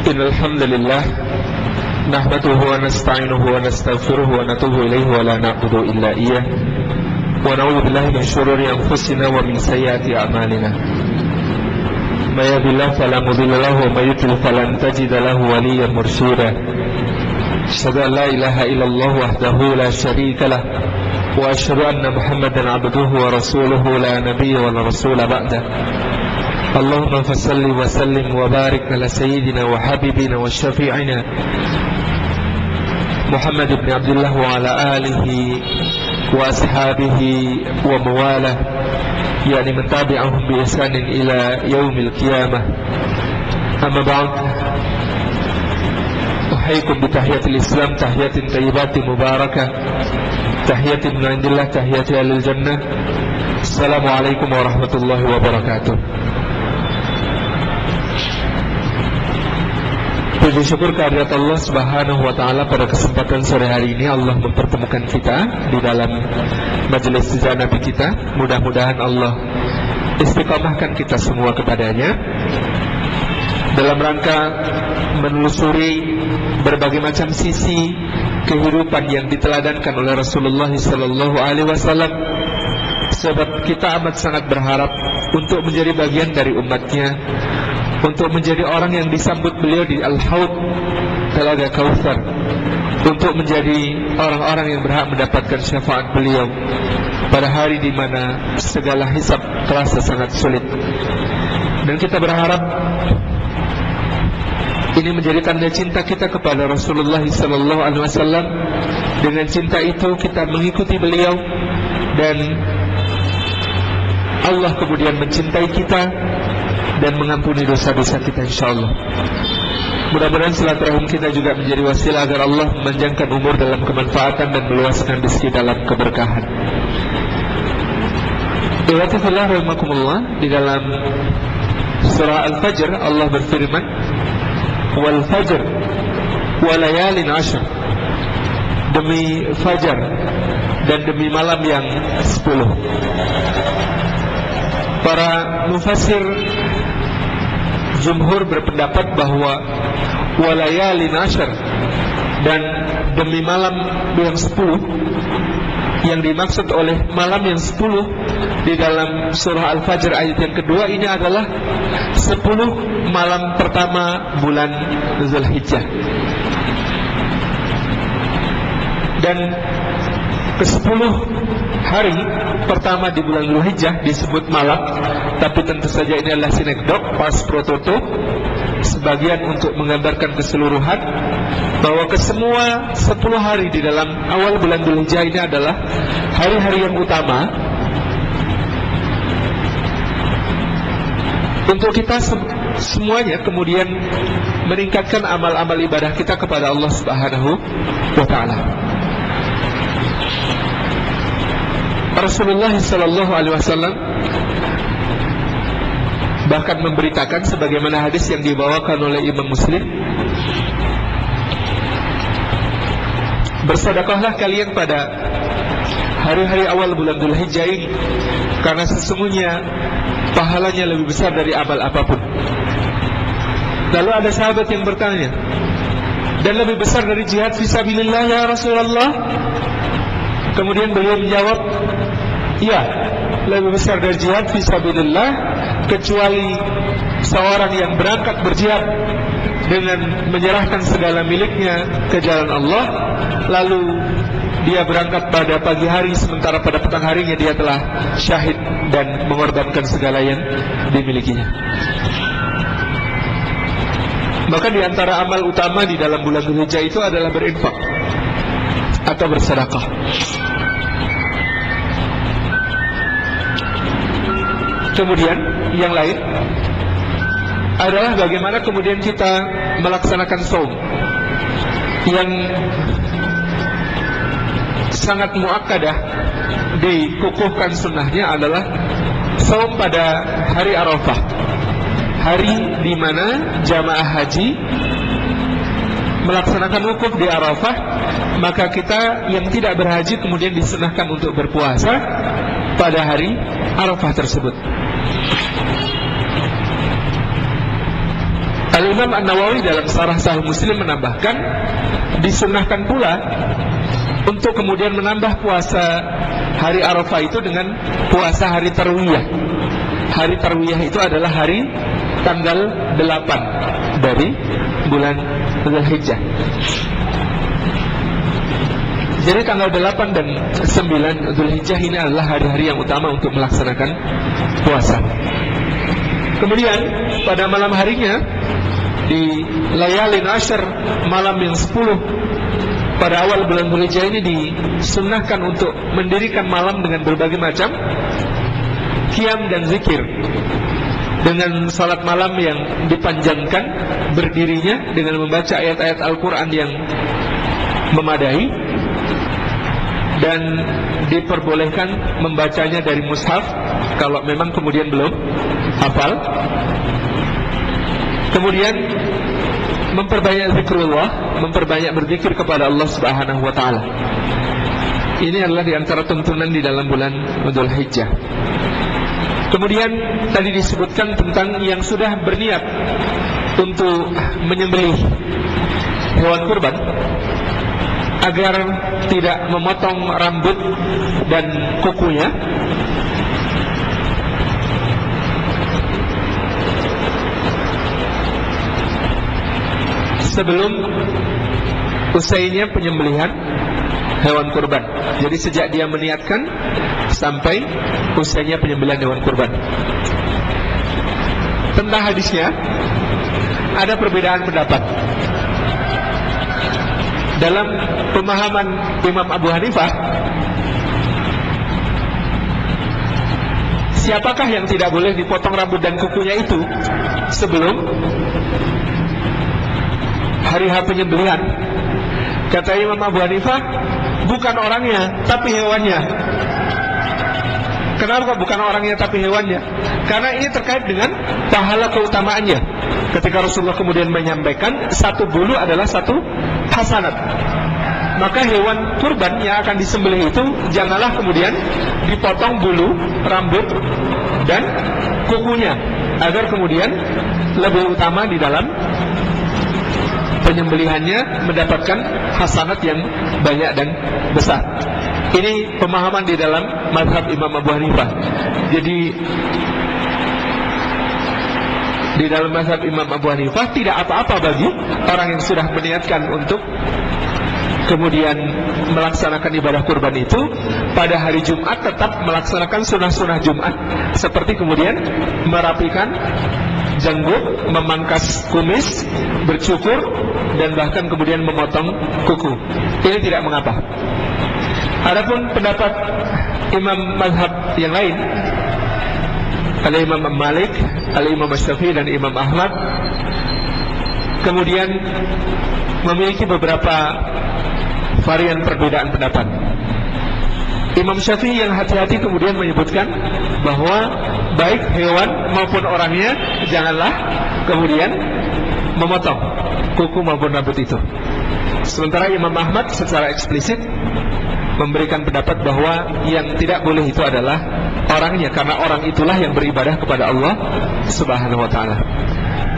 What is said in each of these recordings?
إن الحمد لله نحمده ونستعينه ونستغفره ونتوب إليه ولا نعبد إلا إياه ونعوذ بالله من شرور أنفسنا ومن سيئات أعمالنا من يهد الله فلا مضل له ومن يضلل فلن تجد له وليا مرشدا أشهد أن لا إله إلا الله وحده لا شريك له وأشهد أن محمدا عبده ورسوله لا نبي ولا رسول بعده اللهم فصل وسلم وبارك على سيدنا وحبيبنا وشفيعنا محمد بن عبد الله وعلى آله وأصحابه ومواله يعني من تابعهم بإحسان إلى يوم القيامة أما بعد أحييكم بتحية الإسلام تحية طيبات مباركة تحية من عند الله تحية أهل الجنة السلام عليكم ورحمة الله وبركاته. Puji syukur kehadirat Allah Subhanahu wa taala, pada kesempatan sore hari ini Allah mempertemukan kita di dalam majelis sejarah Nabi kita. Mudah-mudahan Allah istiqamahkan kita semua kepadanya dalam rangka menelusuri berbagai macam sisi kehidupan yang diteladankan oleh Rasulullah sallallahu alaihi wasallam. Sebab kita amat sangat berharap untuk menjadi bagian dari umatnya, untuk menjadi orang yang disambut beliau di Al-Haud Telaga Kautsar, untuk menjadi orang-orang yang berhak mendapatkan syafaat beliau pada hari di mana segala hisab terasa sangat sulit. Dan kita berharap ini menjadi tanda cinta kita kepada Rasulullah sallallahu alaihi wasallam. Dengan cinta itu kita mengikuti beliau dan Allah kemudian mencintai kita dan mengampuni dosa-dosa kita insyaallah. Mudah-mudahan silaturahim kita juga menjadi wasilah agar Allah memanjangkan umur dalam kemanfaatan dan meluaskan rezeki dalam keberkahan. Ikhwatifillah rahimakumullah, di dalam surah Al-Fajr Allah berfirman, wal fajr wa layalin ashr, demi fajar dan demi malam yang 10. Para mufassir jumhur berpendapat bahwa walayalin ashr dan demi malam yang 10, yang dimaksud oleh malam yang 10 di dalam surah Al-Fajr ayat yang kedua ini adalah 10 malam pertama bulan Zulhijjah. Dan ke-10 hari pertama di bulan Zulhijjah disebut malam, tapi tentu saja ini adalah sinekdok, pas prototo, sebagian untuk menggambarkan keseluruhan bahwa kesemua 10 hari di dalam awal bulan Zulhijjah ini adalah hari-hari yang utama untuk kita semuanya kemudian meningkatkan amal-amal ibadah kita kepada Allah Subhanahu wa taala. Rasulullah sallallahu alaihi wasallam bahkan memberitakan sebagaimana hadis yang dibawakan oleh Imam Muslim, bersedekahlah kalian pada hari-hari awal bulan Dzulhijjah ini, karena sesungguhnya pahalanya lebih besar dari amal apapun. Lalu ada sahabat yang bertanya, dan lebih besar dari jihad fisabilillah ya Rasulullah? Kemudian beliau menjawab, iya, lebih besar dari jihad fisabilillah, kecuali seorang yang berangkat berjihad dengan menyerahkan segala miliknya ke jalan Allah, lalu dia berangkat pada pagi hari, sementara pada petang harinya dia telah syahid dan mengorbankan segala yang dimilikinya. Maka di antara amal utama di dalam bulan Dzulhijjah itu adalah berinfak atau bersedekah. Kemudian yang lain adalah bagaimana kemudian kita melaksanakan saum yang sangat muakkadah, dikukuhkan sunnahnya adalah saum pada hari Arafah, hari di mana jamaah haji melaksanakan wukuf di Arafah. Maka kita yang tidak berhaji kemudian disunahkan untuk berpuasa pada hari Arafah tersebut. Al-Imam An-Nawawi dalam Syarah Sahih Muslim menambahkan, disunnahkan pula untuk kemudian menambah puasa hari Arafah itu dengan puasa hari Tarwiyah. Hari Tarwiyah itu adalah hari tanggal 8 dari bulan Dzulhijjah. Jadi tanggal 8 dan 9 Dzulhijjah ini adalah hari-hari yang utama untuk melaksanakan puasa. Kemudian pada malam harinya, di Layalin Ashar, malam yang 10 pada awal bulan Dzulhijjah ini, disunnahkan untuk mendirikan malam dengan berbagai macam qiyam dan zikir, dengan salat malam yang dipanjangkan berdirinya dengan membaca ayat-ayat Al-Quran yang memadai, dan diperbolehkan membacanya dari mushaf kalau memang kemudian belum hafal. Kemudian memperbanyak zikrullah, memperbanyak berzikir kepada Allah Subhanahu wa taala. Ini adalah di antara tuntunan di dalam bulan Dzulhijjah. Kemudian tadi disebutkan tentang yang sudah berniat untuk menyembelih hewan kurban, agar tidak memotong rambut dan kukunya. Sebelum usainya penyembelihan hewan kurban. Jadi sejak dia meniatkan sampai usainya penyembelihan hewan kurban. Tentang hadisnya ada perbedaan pendapat. Dalam pemahaman Imam Abu Hanifah, siapakah yang tidak boleh dipotong rambut dan kukunya itu sebelum hari H penyembelihan? Kata Imam Abu Hanifah, bukan orangnya tapi hewannya. Kenapa bukan orangnya tapi hewannya? Karena ini terkait dengan pahala keutamaannya. Ketika Rasulullah kemudian menyampaikan satu bulu adalah satu hasanat, maka hewan kurban yang akan disembelih itu janganlah kemudian dipotong bulu, rambut, dan kukunya, agar kemudian lebih utama di dalam penyembelihannya mendapatkan hasanat yang banyak dan besar. Ini pemahaman di dalam mazhab Imam Abu Hanifah. Jadi di dalam mazhab Imam Abu Hanifah tidak apa-apa bagi orang yang sudah meniatkan untuk kemudian melaksanakan ibadah kurban itu pada hari Jumat, tetap melaksanakan sunnah-sunnah Jumat, seperti kemudian merapikan janggut, memangkas kumis, bercukur, dan bahkan kemudian memotong kuku. Ini tidak mengapa. Adapun pendapat imam mazhab yang lain, Al-Imam Malik, Al-Imam Syafi'i, dan Imam Ahmad, kemudian memiliki beberapa varian perbedaan pendapat. Imam Syafi'i yang hati-hati kemudian menyebutkan bahwa baik hewan maupun orangnya janganlah kemudian memotong kuku maupun rambut itu. Sementara Imam Ahmad secara eksplisit memberikan pendapat bahwa yang tidak boleh itu adalah orangnya, karena orang itulah yang beribadah kepada Allah Subhanahu wa taala.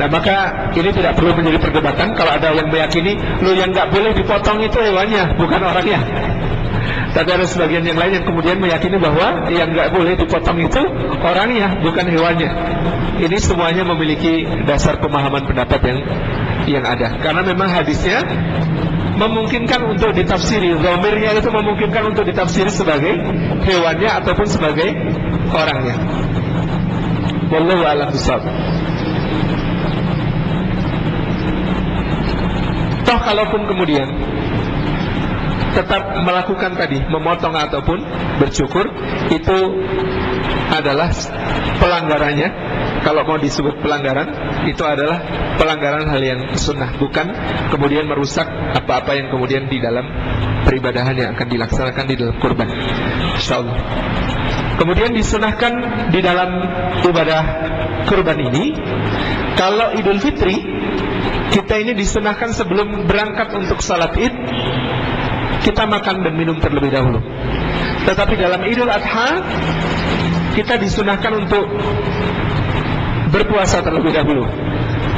Nah, maka ini tidak perlu menjadi perdebatan. Kalau ada yang meyakini lo yang nggak boleh dipotong itu hewannya, bukan orangnya. Tapi ada sebagian yang lain yang kemudian meyakini bahwa yang nggak boleh dipotong itu orangnya, bukan hewannya. Ini semuanya memiliki dasar pemahaman pendapat yang ada. Karena memang hadisnya memungkinkan untuk ditafsiri, dhamirnya itu memungkinkan untuk ditafsiri sebagai hewannya ataupun sebagai orangnya. Wallahu a'lam bishawab. Toh kalaupun kemudian tetap melakukan tadi memotong ataupun bercukur, itu adalah pelanggarannya. Kalau mau disebut pelanggaran, itu adalah pelanggaran hal yang sunnah, bukan kemudian merusak apa-apa yang kemudian di dalam peribadahan yang akan dilaksanakan di dalam kurban, insyaallah. Kemudian disunahkan di dalam ibadah kurban ini, kalau Idul Fitri, kita ini disunahkan sebelum berangkat untuk salat Id, kita makan dan minum terlebih dahulu. Tetapi dalam Idul Adha, kita disunahkan untuk berpuasa terlebih dahulu.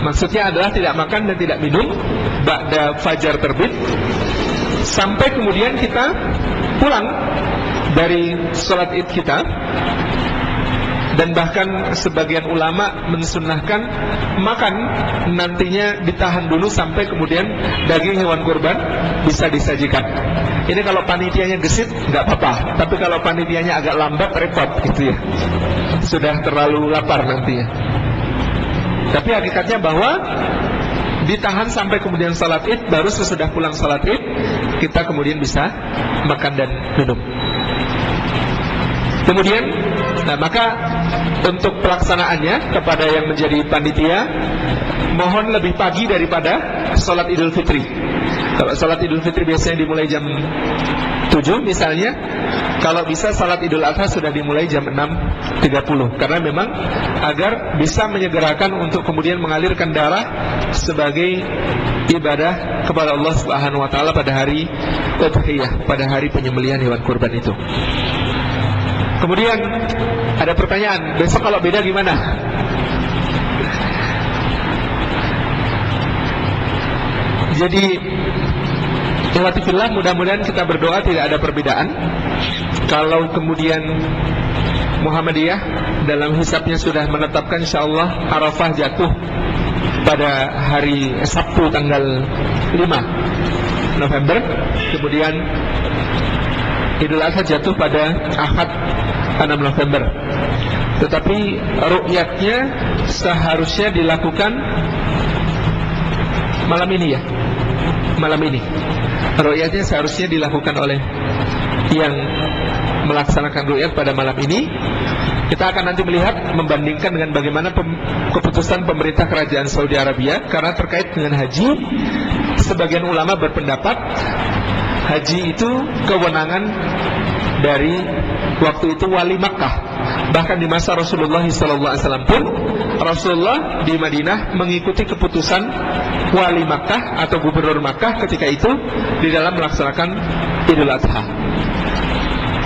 Maksudnya adalah tidak makan dan tidak minum ba'da fajar terbit sampai kemudian kita pulang dari sholat id kita. Dan bahkan sebagian ulama mensunnahkan makan nantinya ditahan dulu sampai kemudian daging hewan kurban bisa disajikan. Ini kalau panitianya gesit nggak apa-apa, tapi kalau panitianya agak lambat repot gitu ya, sudah terlalu lapar nantinya. Tapi hakikatnya bahwa ditahan sampai kemudian salat id, baru sesudah pulang salat id kita kemudian bisa makan dan minum. Kemudian, nah maka untuk pelaksanaannya kepada yang menjadi panitia, mohon lebih pagi daripada sholat Idul Fitri. Kalau sholat Idul Fitri biasanya dimulai jam 7 misalnya, kalau bisa sholat Idul Adha sudah dimulai jam 6.30, karena memang agar bisa menyegerakan untuk kemudian mengalirkan darah sebagai ibadah kepada Allah Subhanahu wa taala pada hari Udhiyah, pada hari penyembelihan hewan kurban itu. Kemudian ada pertanyaan, besok kalau beda gimana? Jadi ikhwatifillah, mudah-mudahan kita berdoa tidak ada perbedaan. Kalau kemudian Muhammadiyah dalam hisabnya sudah menetapkan insyaallah Arafah jatuh pada hari Sabtu tanggal 5 November, kemudian Idul Adha jatuh pada Ahad 6 November. Tetapi ru'yatnya seharusnya dilakukan malam ini ya. Malam ini ru'yatnya seharusnya dilakukan oleh yang melaksanakan ru'yat pada malam ini. Kita akan nanti melihat, membandingkan dengan bagaimana keputusan pemerintah kerajaan Saudi Arabia. Karena terkait dengan haji, sebagian ulama berpendapat haji itu kewenangan dari waktu itu wali Makkah. Bahkan di masa Rasulullah SAW pun, Rasulullah di Madinah mengikuti keputusan wali Makkah atau gubernur Makkah ketika itu di dalam melaksanakan Idul Adha.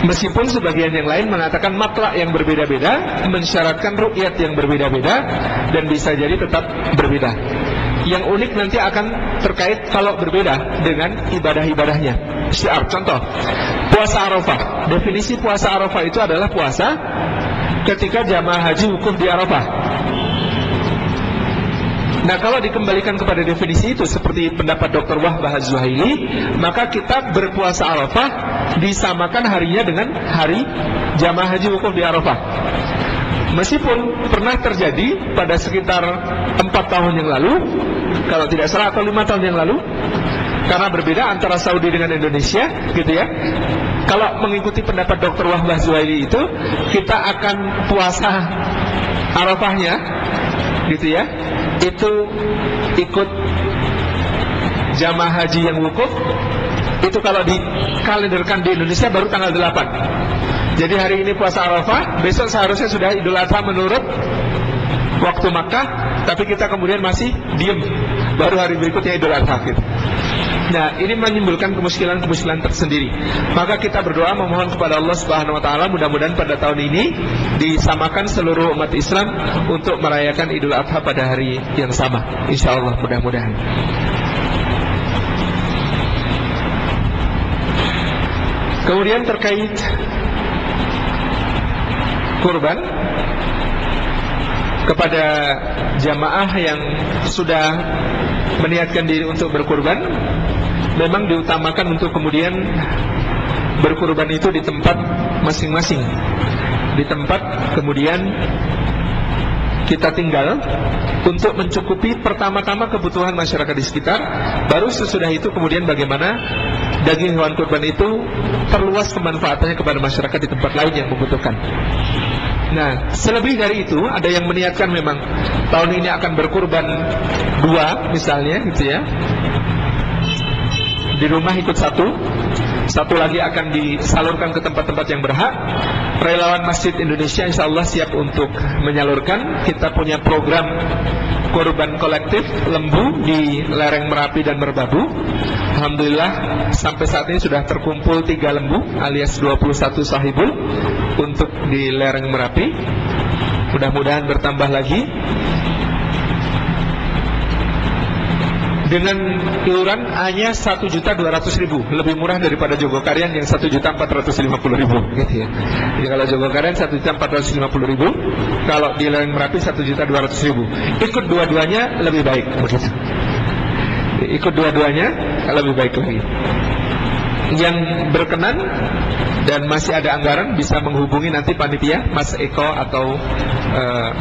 Meskipun sebagian yang lain mengatakan matlak yang berbeda-beda, mensyaratkan ru'yat yang berbeda-beda, dan bisa jadi tetap berbeda. Yang unik nanti akan terkait kalau berbeda dengan ibadah-ibadahnya. Syiar, contoh puasa Arafah. Definisi puasa Arafah itu adalah puasa ketika jamaah haji wukuf di Arafah. Nah, kalau dikembalikan kepada definisi itu seperti pendapat Dr. Wahbah Az-Zuhaili, maka kita berpuasa Arafah disamakan harinya dengan hari jamaah haji wukuf di Arafah. Meskipun pernah terjadi pada sekitar 4 tahun yang lalu, kalau tidak salah, atau 5 tahun yang lalu, karena berbeda antara Saudi dengan Indonesia, gitu ya. Kalau mengikuti pendapat Dr. Wahbah Zuhaili itu, kita akan puasa Arafahnya, gitu ya, itu ikut jamaah haji yang wukuf. Itu kalau dikalenderkan di Indonesia baru tanggal 8. Jadi hari ini puasa Arafah, besok seharusnya sudah Idul Adha menurut waktu Makkah, tapi kita kemudian masih diem, baru hari berikutnya Idul Adha gitu. Nah, ini menimbulkan kemuskilan-kemuskilan tersendiri. Maka kita berdoa memohon kepada Allah Subhanahu wa taala, mudah-mudahan pada tahun ini disamakan seluruh umat Islam untuk merayakan Idul Adha pada hari yang sama. Insyaallah, mudah-mudahan. Kemudian terkait kurban, kepada jamaah yang sudah meniatkan diri untuk berkurban, memang diutamakan untuk kemudian berkurban itu di tempat masing-masing, di tempat kemudian kita tinggal, untuk mencukupi pertama-tama kebutuhan masyarakat di sekitar. Baru sesudah itu kemudian bagaimana daging hewan kurban itu terluas kemanfaatannya kepada masyarakat di tempat lain yang membutuhkan. Nah, selebih dari itu, ada yang meniatkan memang tahun ini akan berkurban 2 misalnya, gitu ya. Di rumah ikut satu lagi akan disalurkan ke tempat-tempat yang berhak. Relawan Masjid Indonesia insya Allah siap untuk menyalurkan. Kita punya program kurban kolektif lembu di lereng Merapi dan Merbabu. Alhamdulillah sampai saat ini sudah terkumpul 3 lembu alias 21 sahibul untuk di lereng Merapi. Mudah-mudahan bertambah lagi. dengan iuran hanya 1.200.000, lebih murah daripada Jogokarian yang 1.450.000 gitu ya. Jadi kalau Jogokarian 1.450.000, kalau di Lereng Merapi 1.200.000. Ikut dua-duanya lebih baik begitu. Ikut dua-duanya lebih baik lagi. Yang berkenan dan masih ada anggaran bisa menghubungi nanti panitia Mas Eko atau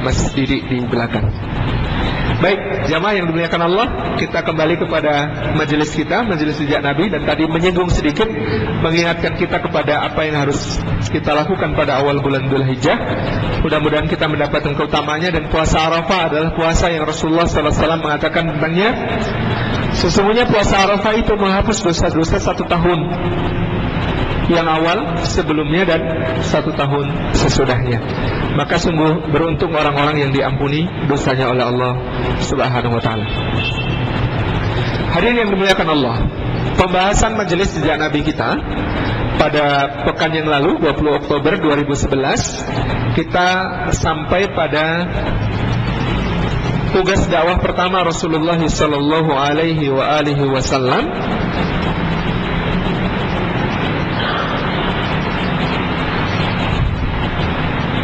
Mas Didi di belakang. Baik, jamaah yang dimuliakan Allah, kita kembali kepada majelis kita, majelis sejak Nabi, dan tadi menyinggung sedikit, mengingatkan kita kepada apa yang harus kita lakukan pada awal bulan Dzulhijjah. Mudah-mudahan kita mendapatkan keutamanya, dan puasa Arafah adalah puasa yang Rasulullah SAW mengatakan tentangnya, sesungguhnya puasa Arafah itu menghapus dosa-dosa 1 tahun yang awal sebelumnya dan 1 tahun sesudahnya. Maka sungguh beruntung orang-orang yang diampuni dosanya oleh Allah Subhanahu wa ta'ala. Hadirin yang dimuliakan Allah, pembahasan majelis sejak Nabi kita pada pekan yang lalu 20 Oktober 2011, kita sampai pada tugas dakwah pertama Rasulullah sallallahu alaihi wasallam,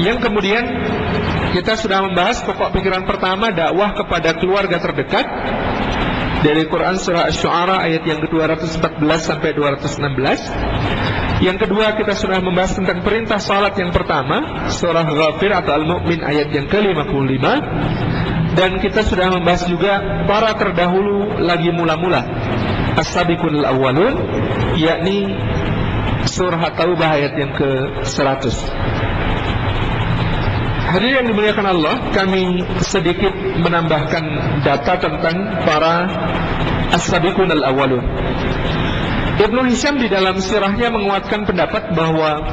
yang kemudian kita sudah membahas pokok pikiran pertama, dakwah kepada keluarga terdekat, dari Quran surah Asy-Syu'ara ayat yang ke-214 sampai 216. Yang kedua, kita sudah membahas tentang perintah salat yang pertama, surah Ghafir atau Al-Mu'min ayat yang ke-55. Dan kita sudah membahas juga para terdahulu lagi mula-mula, As-Sabiqul Awwalun, yakni surah Taubah ayat yang ke-100. Hadirin yang dimuliakan Allah, kami sedikit menambahkan data tentang para As-Sabiqun al-Awwalun. Ibnu Hisham di dalam sirahnya menguatkan pendapat bahwa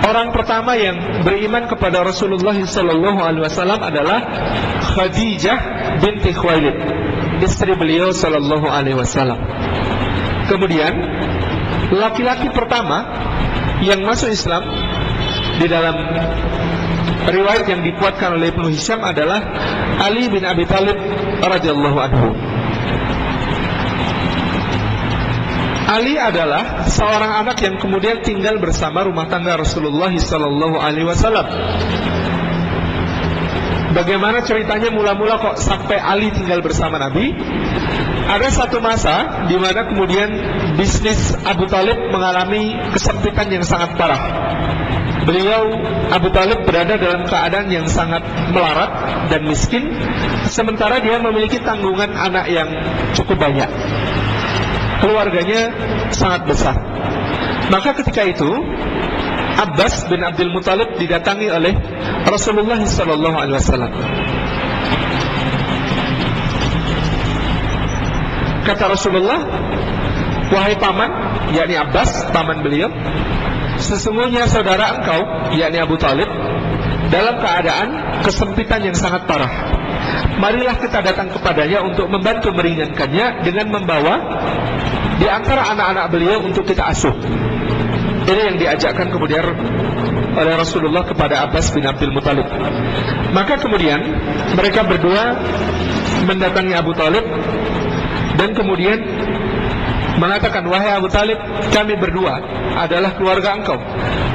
orang pertama yang beriman kepada Rasulullah SAW adalah Khadijah binti Khuwailid, istri beliau SAW. Kemudian laki-laki pertama yang masuk Islam di dalam riwayat yang dikuatkan oleh Ibnu Hisham adalah Ali bin Abi Thalib radhiyallahu anhu. Ali adalah seorang anak yang kemudian tinggal bersama rumah tangga Rasulullah sallallahu alaihi wasallam. Bagaimana ceritanya mula-mula kok sampai Ali tinggal bersama Nabi? Ada satu masa di mana kemudian bisnis Abu Thalib mengalami kesempitan yang sangat parah. Beliau, Abu Thalib, berada dalam keadaan yang sangat melarat dan miskin, sementara dia memiliki tanggungan anak yang cukup banyak. Keluarganya sangat besar. Maka ketika itu Abbas bin Abdul Muthalib didatangi oleh Rasulullah SAW. Kata Rasulullah, wahai paman, yakni Abbas, paman beliau, sesungguhnya saudara engkau, yakni Abu Thalib, dalam keadaan kesempitan yang sangat parah. Marilah kita datang kepadanya untuk membantu meringankannya dengan membawa di antara anak-anak beliau untuk kita asuh. Ini yang diajakkan kemudian oleh Rasulullah kepada Abbas bin Abdul Muthalib. Maka kemudian mereka berdua mendatangi Abu Thalib dan kemudian mengatakan, wahai Abu Thalib, kami berdua adalah keluarga engkau,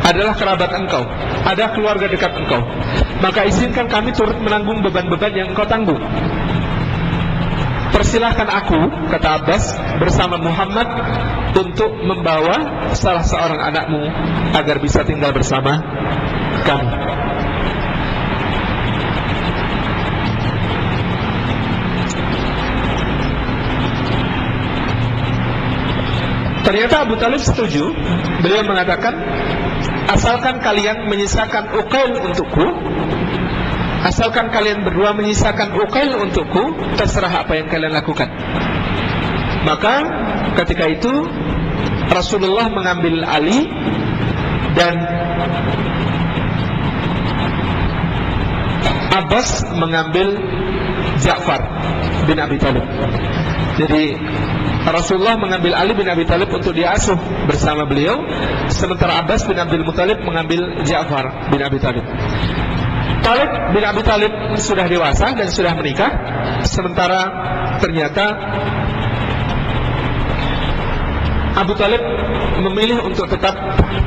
adalah kerabat engkau, ada keluarga dekat engkau. Maka izinkan kami turut menanggung beban-beban yang engkau tanggung. Persilahkan aku, kata Abbas, bersama Muhammad untuk membawa salah seorang anakmu agar bisa tinggal bersama kami. Ternyata Abu Thalib setuju. Beliau mengatakan, asalkan kalian menyisakan Uqail untukku, asalkan kalian berdua menyisakan Uqail untukku, terserah apa yang kalian lakukan. Maka ketika itu Rasulullah mengambil Ali dan Abbas mengambil Ja'far bin Abi Thalib. Jadi Rasulullah mengambil Ali bin Abi Thalib untuk diasuh bersama beliau, sementara Abbas bin Abdul Muthalib mengambil Ja'far bin Abi Thalib. Talib bin Abi Thalib sudah dewasa dan sudah menikah, sementara ternyata Abu Talib memilih untuk tetap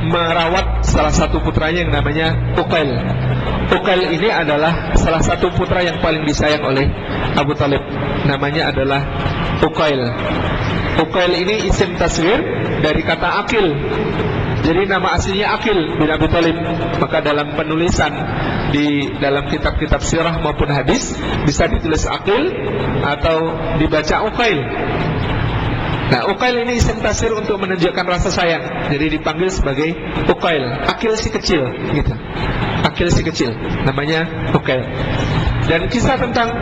merawat salah satu putranya yang namanya Uqail. Uqail ini adalah salah satu putra yang paling disayang oleh Abu Talib. Namanya adalah Uqail. Uqail ini isim tasghir dari kata akil. Jadi nama aslinya Akil bin Abi Talib. Maka dalam penulisan di dalam kitab-kitab sirah maupun hadis bisa ditulis Akil atau dibaca Uqail. Nah, Uqail ini isim tasghir untuk menunjukkan rasa sayang. Jadi dipanggil sebagai Uqail. Akil si kecil gitu. Akil si kecil namanya Uqail. Dan kisah tentang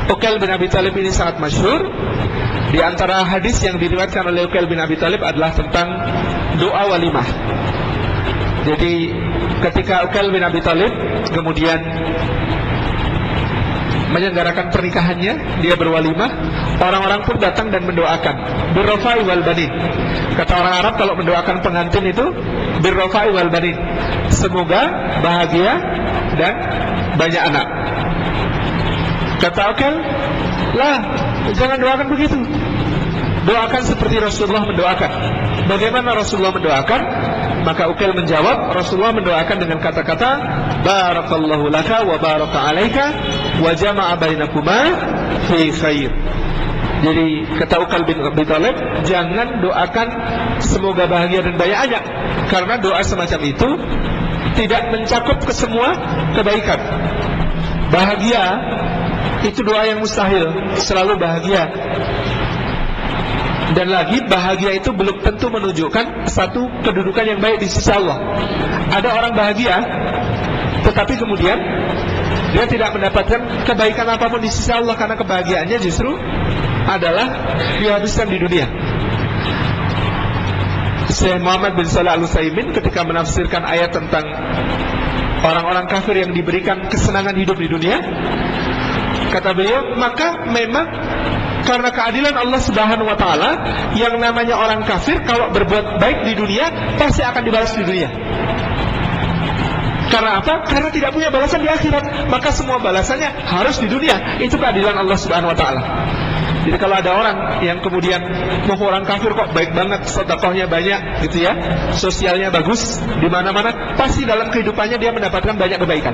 Uqail bin Abi Talib ini sangat masyhur. Di antara hadis yang diriwayatkan oleh Uqail bin Abi Talib adalah tentang doa walimah. Jadi ketika Uqail bin Abi Talib kemudian menyelenggarakan pernikahannya, dia berwalimah, orang-orang pun datang dan mendoakan birrafai wal banin. Kata orang Arab kalau mendoakan pengantin itu birrafai wal banin, semoga bahagia dan banyak anak. Kata Uqail, lah, jangan doakan begitu. Doakan seperti Rasulullah mendoakan. Bagaimana Rasulullah mendoakan? Maka Uqail menjawab, Rasulullah mendoakan dengan kata-kata barakallahu laka wa baraka alaika wa jama'a bainakuma fi khair. Jadi kata Uqail bin Abi Talib, jangan doakan semoga bahagia dan banyak anak, karena doa semacam itu tidak mencakup ke semua kebaikan. Bahagia itu doa yang mustahil, selalu bahagia. Dan lagi bahagia itu belum tentu menunjukkan satu kedudukan yang baik di sisi Allah. Ada orang bahagia tetapi kemudian dia tidak mendapatkan kebaikan apapun di sisi Allah, karena kebahagiaannya justru adalah dihabiskan di dunia. Syekh Muhammad bin Shalih Al-Utsaimin ketika menafsirkan ayat tentang orang-orang kafir yang diberikan kesenangan hidup di dunia, kata beliau, maka memang karena keadilan Allah Subhanahu wa taala, yang namanya orang kafir kalau berbuat baik di dunia pasti akan dibalas di dunia. Karena apa? Karena tidak punya balasan di akhirat, maka semua balasannya harus di dunia. Itu keadilan Allah Subhanahu wa taala. Jadi kalau ada orang yang kemudian orang kafir kok baik banget, sedekahnya banyak gitu ya, sosialnya bagus di mana-mana, pasti dalam kehidupannya dia mendapatkan banyak kebaikan.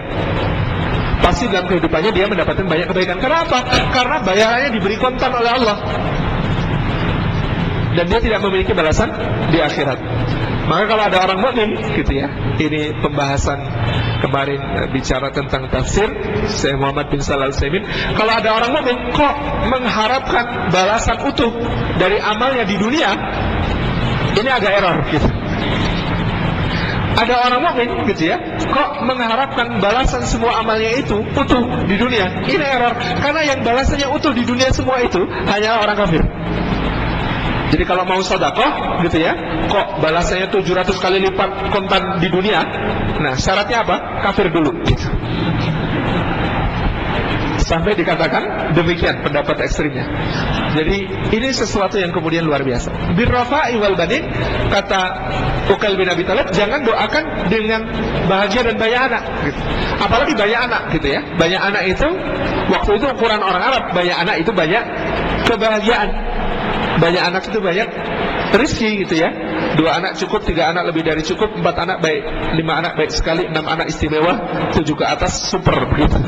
Pasti dalam kehidupannya dia mendapatkan banyak kebaikan. Kenapa? Karena bayarannya diberi kontan oleh Allah, dan dia tidak memiliki balasan di akhirat. Maka kalau ada orang mukmin gitu ya, ini pembahasan kemarin bicara tentang tafsir Syekh Muhammad bin Shalih Al-Utsaimin. Kalau ada orang mukmin kok mengharapkan balasan utuh dari amalnya di dunia, ini agak error gitu. Ada orang mukmin gitu ya, kok mengharapkan balasan semua amalnya itu utuh di dunia. Ini error, karena yang balasannya utuh di dunia semua itu hanya orang kafir. Jadi kalau mau sedekah gitu ya, kok balasannya 700 kali lipat kontan di dunia. Nah, syaratnya apa? Kafir dulu gitu. Sampai dikatakan demikian pendapat ekstrimnya. Jadi ini sesuatu yang kemudian luar biasa. Birrafa'i wal banin, kata Uqail bin Abi Talib, jangan doakan dengan bahagia dan banyak anak gitu. Apalagi banyak anak gitu ya. Banyak anak itu waktu itu ukuran orang Arab, banyak anak itu banyak kebahagiaan. Banyak anak itu banyak rezeki gitu ya. 2 anak cukup, 3 anak lebih dari cukup, 4 anak baik, 5 anak baik sekali, 6 anak istimewa, 7 ke atas super begitu.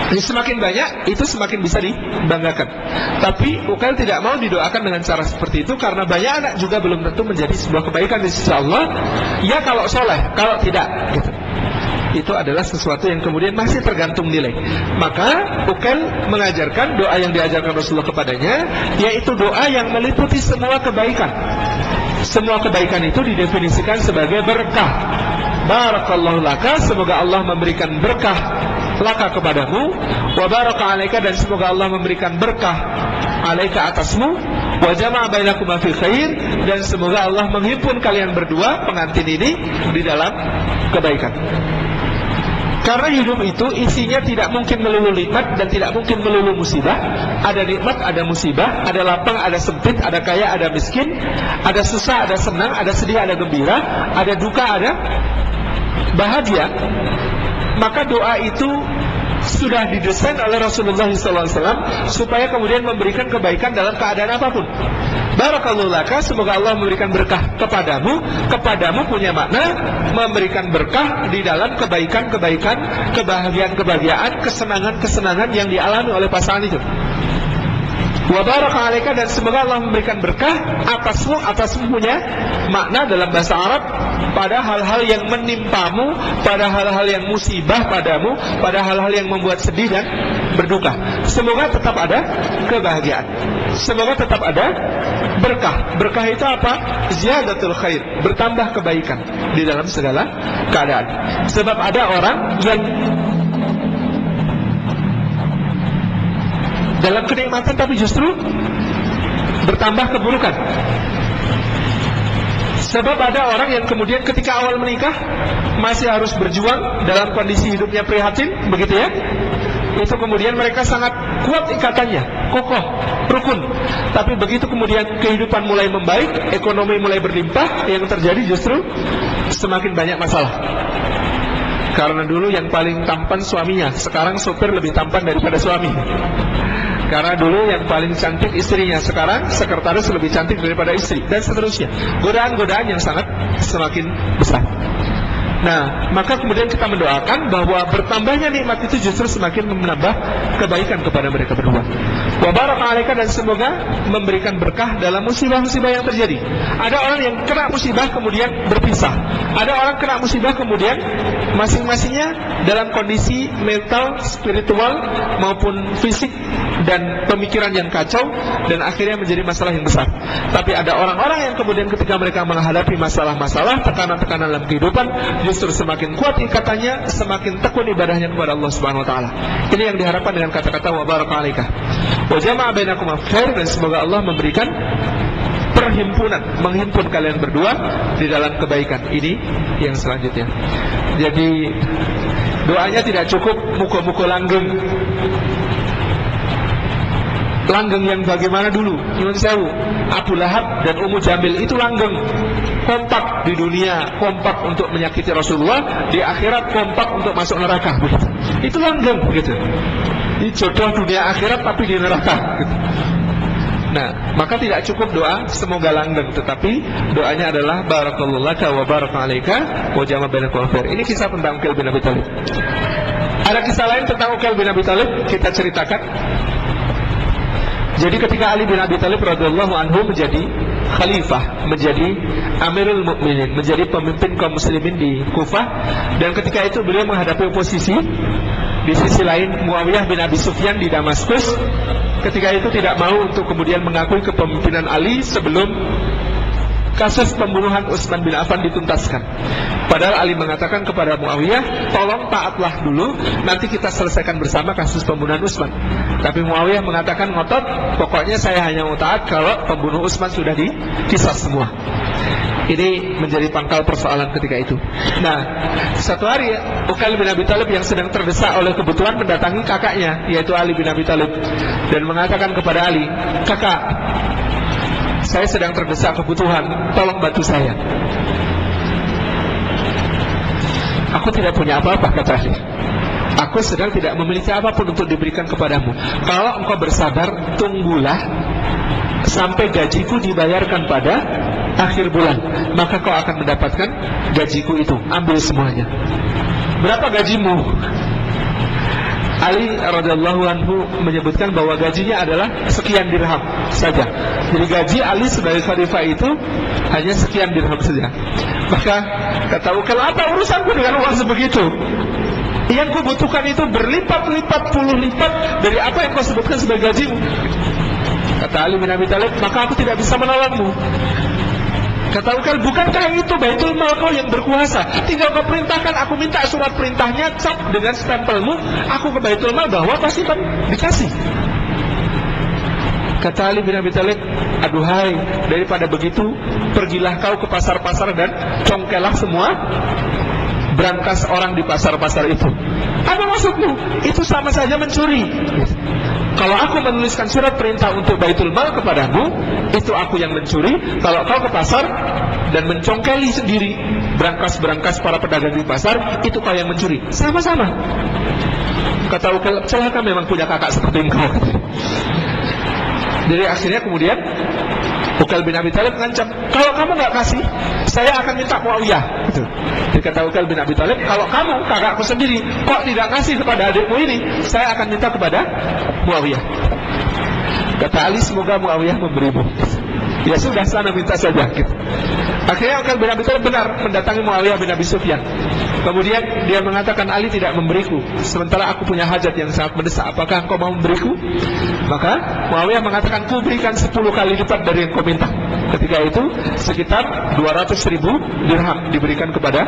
Jadi semakin banyak itu semakin bisa dibanggakan. Tapi Uqail tidak mau didoakan dengan cara seperti itu, karena banyak anak juga belum tentu menjadi sebuah kebaikan di sisi Allah. Ya kalau soleh, kalau tidak gitu. Itu adalah sesuatu yang kemudian masih tergantung nilai. Maka Uqail mengajarkan doa yang diajarkan Rasulullah kepadanya, yaitu doa yang meliputi semua kebaikan. Semua kebaikan itu didefinisikan sebagai berkah. Barakallahu laka, semoga Allah memberikan berkah laka kepadamu, wa baraka alaika, dan semoga Allah memberikan berkah alaika atasmu, wa jama'a bainakuma fi khair, dan semoga Allah menghimpun kalian berdua pengantin ini di dalam kebaikan. Karena hidup itu isinya tidak mungkin melulu nikmat dan tidak mungkin melulu musibah. Ada nikmat, ada musibah, ada lapang, ada sempit, ada kaya, ada miskin, ada susah, ada senang, ada sedih, ada gembira, ada duka, ada bahagia. Maka doa itu sudah didesain oleh Rasulullah SAW supaya kemudian memberikan kebaikan dalam keadaan apapun. Barakallahu laka, semoga Allah memberikan berkah kepadamu punya makna memberikan berkah di dalam kebaikan-kebaikan, kebahagiaan-kebahagiaan, kesenangan-kesenangan yang dialami oleh pasangan itu. Wa baraka alaika, dan semoga Allah memberikan berkah atasmu punya makna dalam bahasa Arab pada hal-hal yang menimpamu, pada hal-hal yang musibah padamu, pada hal-hal yang membuat sedih dan berduka. Semoga tetap ada kebahagiaan, semoga tetap ada berkah. Berkah itu apa? Ziyadatul khair, bertambah kebaikan di dalam segala keadaan. Sebab ada orang yang dalam kenikmatan tapi justru bertambah keburukan. Sebab ada orang yang kemudian ketika awal menikah masih harus berjuang dalam kondisi hidupnya prihatin, begitu ya. Itu kemudian mereka sangat kuat ikatannya, kokoh, rukun. Tapi begitu kemudian kehidupan mulai membaik, ekonomi mulai berlimpah, yang terjadi justru semakin banyak masalah. Karena dulu yang paling tampan suaminya, sekarang sopir lebih tampan daripada suami. Karena dulu yang paling cantik istrinya, sekarang sekretaris lebih cantik daripada istri, dan seterusnya. Godaan-godaan yang sangat semakin besar. Nah, maka kemudian kita mendoakan bahwa bertambahnya nikmat itu justru semakin menambah kebaikan kepada mereka berdua. Wa baraka alaika, dan semoga memberikan berkah dalam musibah-musibah yang terjadi. Ada orang yang kena musibah kemudian berpisah. Ada orang kena musibah kemudian masing-masingnya dalam kondisi mental, spiritual maupun fisik dan pemikiran yang kacau, dan akhirnya menjadi masalah yang besar. Tapi ada orang-orang yang kemudian ketika mereka menghadapi masalah-masalah, tekanan-tekanan dalam kehidupan, justru semakin kuat ikatannya, semakin tekun ibadahnya kepada Allah Subhanahu wa taala. Ini yang diharapkan dengan kata-kata wa baraka alaika. Wa jama'a bainakum khair, dan semoga Allah memberikan perhimpunan, menghimpun kalian berdua di dalam kebaikan. Ini yang selanjutnya. Jadi doanya tidak cukup muka-muka langgeng. Langgeng yang bagaimana dulu? Nyuwun sewu, Abu Lahab dan Ummu Jamil itu langgeng, kompak di dunia, kompak untuk menyakiti Rasulullah, di akhirat kompak untuk masuk neraka. Begitu. Itu langgeng, begitu. Ini jodoh dunia akhirat tapi di neraka. Begitu. Nah, maka tidak cukup doa semoga langgeng, tetapi doanya adalah barakallahu laka wa baraka alaika wa jama'a bainakum khair. Ini kisah tentang Uqail bin Abi Thalib. Ada kisah lain tentang Uqail bin Abi Thalib kita ceritakan. Jadi ketika Ali bin Abi Thalib radhiyallahu anhu menjadi khalifah, menjadi Amirul Mukminin, menjadi pemimpin kaum muslimin di Kufah, dan ketika itu beliau menghadapi oposisi. Di sisi lain Muawiyah bin Abi Sufyan di Damaskus ketika itu tidak mau untuk kemudian mengakui kepemimpinan Ali sebelum kasus pembunuhan Utsman bin Affan dituntaskan. Padahal Ali mengatakan kepada Muawiyah, tolong taatlah dulu, nanti kita selesaikan bersama kasus pembunuhan Utsman. Tapi Muawiyah mengatakan ngotot, pokoknya saya hanya mau taat kalau pembunuh Utsman sudah dikisas semua. Ini menjadi pangkal persoalan ketika itu. Nah, satu hari Uqail bin Abi Thalib yang sedang terdesak oleh kebutuhan mendatangi kakaknya, yaitu Ali bin Abi Thalib, dan mengatakan kepada Ali, kakak, saya sedang terdesak kebutuhan, tolong bantu saya. Aku tidak punya apa-apa, kata Ali. Aku sedang tidak memiliki apapun untuk diberikan kepadamu. Kalau engkau bersabar, tunggulah sampai gajiku dibayarkan pada akhir bulan, maka kau akan mendapatkan gajiku itu. Ambil semuanya. Berapa gajimu? Ali radhiyallahu anhu menyebutkan bahwa gajinya adalah sekian dirham saja. Jadi gaji Ali sebagai khalifah itu hanya sekian dirham saja. Maka kata Uqail, apa urusanku dengan uang sebegitu? Yang kubutuhkan itu berlipat-lipat, puluh lipat dari apa yang kau sebutkan sebagai gajimu. Kata Ali bin Abi Thalib, maka aku tidak bisa menolongmu. Kata Uqail, bukankah itu Baitul Mal kau yang berkuasa? Tinggal kau perintahkan, aku minta surat perintahnya, cap dengan stempelmu, aku ke Baitul Mal bawa, pasti kan dikasih. Kata Ali bin Abi Thalib, aduhai, daripada begitu, pergilah kau ke pasar-pasar dan congkelah semua brankas orang di pasar-pasar itu. Apa maksudmu? Itu sama saja mencuri. Kalau aku menuliskan surat perintah untuk Baitul Mal kepadamu, itu aku yang mencuri. Kalau kau ke pasar dan mencongkeli sendiri berangkas-berangkas para pedagang di pasar, itu kau yang mencuri. Sama-sama. Kata Uqail, celaka memang punya kakak seperti engkau. Jadi akhirnya kemudian Uqail bin Abi Thalib mengancam, kalau kamu nggak kasih, saya akan minta Muawiyah. Gitu. Jadi kata Uqail bin Abi Thalib, kalau kamu kakakku sendiri kok tidak kasih kepada adikmu ini, saya akan minta kepada Muawiyah. Kata Ali, semoga Muawiyah memberimu. Ya sudah, sana minta saja. Gitu. Akhirnya Uqail bin Abi Thalib benar mendatangi Muawiyah bin Abi Sufyan. Kemudian dia mengatakan, Ali tidak memberiku, sementara aku punya hajat yang sangat mendesak. Apakah engkau mau memberiku? Maka Muawiyah mengatakan, ku berikan 10 kali lipat dari yang kau minta. Ketika itu sekitar 200.000 dirham diberikan kepada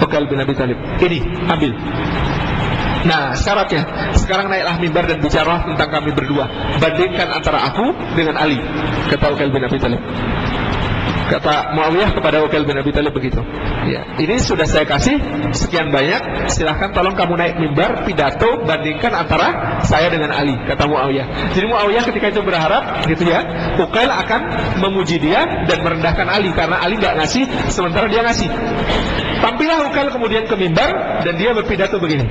Uqail bin Abi Thalib. Ini ambil. Nah, syaratnya, sekarang naiklah mimbar dan bicara tentang kami berdua. Bandingkan antara aku dengan Ali, kata Uqail bin Abi Thalib. Kata Muawiyah kepada Uqail bin Abi Thalib begitu. Ya, ini sudah saya kasih sekian banyak, silahkan tolong kamu naik mimbar, pidato, bandingkan antara saya dengan Ali, kata Muawiyah. Jadi Muawiyah ketika itu berharap gitu ya, Uqail akan memuji dia dan merendahkan Ali, karena Ali nggak ngasih, sementara dia ngasih. Tampillah Uqail kemudian ke mimbar dan dia berpidato begini,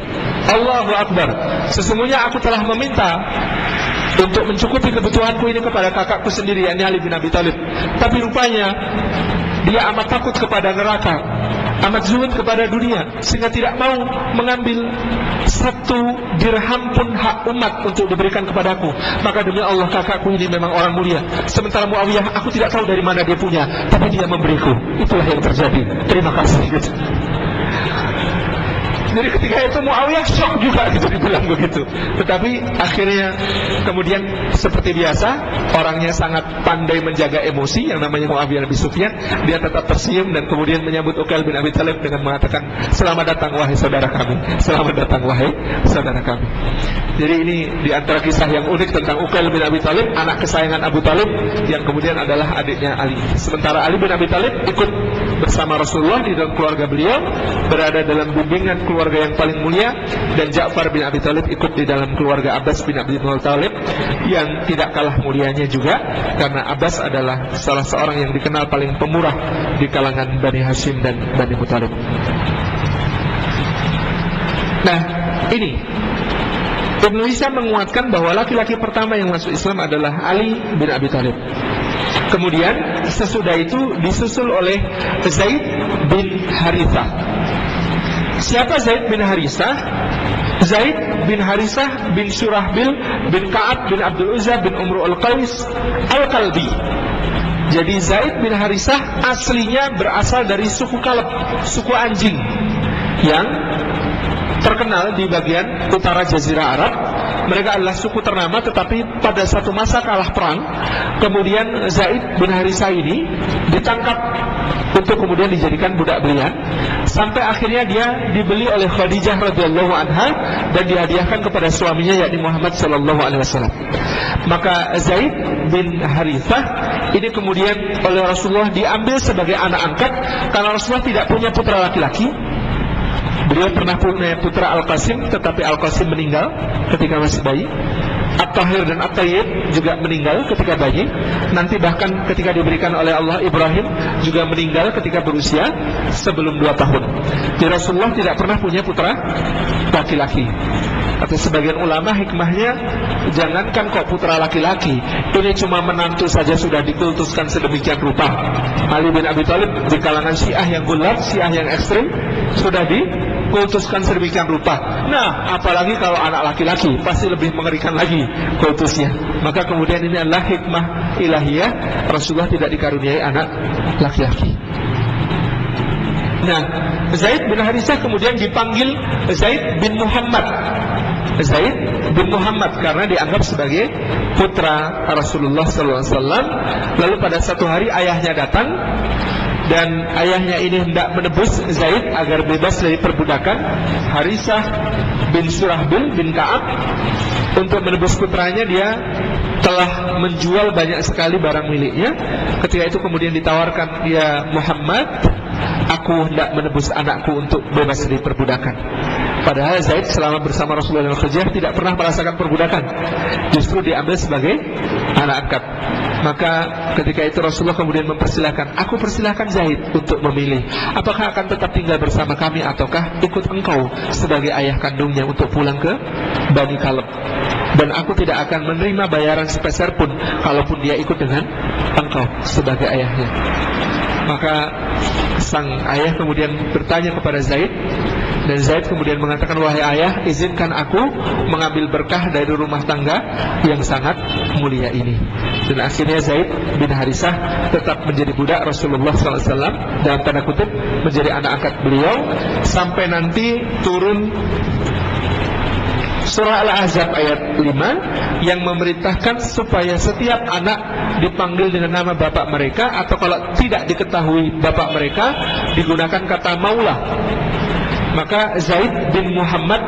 Allahu Akbar, sesungguhnya aku telah meminta untuk mencukupi kebutuhanku ini kepada kakakku sendiri, yakni Ali bin Abi Thalib. Tapi rupanya dia amat takut kepada neraka, amat zuhud kepada dunia, sehingga tidak mau mengambil 1 dirham pun hak umat untuk diberikan kepadaku. Maka demi Allah, kakakku ini memang orang mulia. Sementara Muawiyah, aku tidak tahu dari mana dia punya, tapi dia memberiku. Itulah yang terjadi. Terima kasih. Jadi ketika itu Muawiyah shock juga gitu, dibilang begitu. Tetapi akhirnya kemudian seperti biasa, orangnya sangat pandai menjaga emosi, yang namanya Muawiyah bin Sufyan. Dia tetap tersenyum dan kemudian menyambut Uqail bin Abi Thalib dengan mengatakan, selamat datang wahai saudara kami, selamat datang wahai saudara kami. Jadi ini di antara kisah yang unik tentang Uqail bin Abi Thalib, anak kesayangan Abu Thalib, yang kemudian adalah adiknya Ali. Sementara Ali bin Abi Thalib ikut bersama Rasulullah di dalam keluarga beliau, berada dalam bimbingan keluarga yang paling mulia, dan Ja'far bin Abi Thalib ikut di dalam keluarga Abbas bin Abi Thalib yang tidak kalah mulianya juga, karena Abbas adalah salah seorang yang dikenal paling pemurah di kalangan Bani Hashim dan Bani Muthalib. Nah, ini Ibnu Hisham menguatkan bahwa laki-laki pertama yang masuk Islam adalah Ali bin Abi Thalib. Kemudian sesudah itu disusul oleh Zaid bin Harithah. Siapa Zaid bin Harithah? Zaid bin Harithah bin Syurahbil bin Ka'ab bin Abdul Uzza bin Umru al-Qais al-Kalbi. Jadi Zaid bin Harithah aslinya berasal dari suku Kalb, suku anjing, yang terkenal di bagian utara Jazirah Arab. Mereka adalah suku ternama, tetapi pada satu masa kalah perang, kemudian Zaid bin Harithah ini ditangkap untuk kemudian dijadikan budak belian, sampai akhirnya dia dibeli oleh Khadijah radhiyallahu anha dan dihadiahkan kepada suaminya, yakni Muhammad sallallahu alaihi wasallam. Maka Zaid bin Harithah ini kemudian oleh Rasulullah diambil sebagai anak angkat, karena Rasulullah tidak punya putra laki-laki. Beliau pernah punya putra Al-Qasim, tetapi Al-Qasim meninggal ketika masih bayi. At-Tahir dan At-Tayyib juga meninggal ketika bayi. Nanti bahkan ketika diberikan oleh Allah, Ibrahim juga meninggal ketika berusia sebelum 2 tahun. Jadi Rasulullah tidak pernah punya putra laki-laki. Atau sebagian ulama hikmahnya, jangankan kok putra laki-laki, ini cuma menantu saja sudah dikultuskan sedemikian rupa. Ali bin Abi Thalib di kalangan Syiah yang gulab, Syiah yang ekstrim, sudah dikultuskan sedemikian rupa. Nah, apalagi kalau anak laki-laki, pasti lebih mengerikan lagi kultusnya. Maka kemudian ini adalah hikmah ilahiyah, Rasulullah tidak dikaruniai anak laki-laki. Nah, Zaid bin Harithah kemudian dipanggil Zaid bin Muhammad. Zaid bin Muhammad karena dianggap sebagai putra Rasulullah SAW. Lalu pada satu hari ayahnya datang, dan ayahnya ini hendak menebus Zaid agar bebas dari perbudakan. Harithah bin Surahbil bin Ka'ab, untuk menebus putranya dia telah menjual banyak sekali barang miliknya. Ketika itu kemudian ditawarkan, ya Muhammad, aku hendak menebus anakku untuk bebas dari perbudakan. Padahal Zaid selama bersama Rasulullah dan Khadijah tidak pernah merasakan perbudakan, justru diambil sebagai anak angkat. Maka ketika itu Rasulullah kemudian mempersilahkan, aku persilahkan Zaid untuk memilih, apakah akan tetap tinggal bersama kami ataukah ikut engkau sebagai ayah kandungnya untuk pulang ke Bani Kaleb. Dan aku tidak akan menerima bayaran sepeser pun kalaupun dia ikut dengan engkau sebagai ayahnya. Maka sang ayah kemudian bertanya kepada Zaid, dan Zaid kemudian mengatakan, wahai ayah, izinkan aku mengambil berkah dari rumah tangga yang sangat mulia ini. Dan akhirnya Zaid bin Harisah tetap menjadi budak Rasulullah SAW, dalam tanda kutip menjadi anak angkat beliau, sampai nanti turun surah Al-Ahzab ayat 5 yang memerintahkan supaya setiap anak dipanggil dengan nama bapak mereka, atau kalau tidak diketahui bapak mereka digunakan kata maula. Maka Zaid bin Muhammad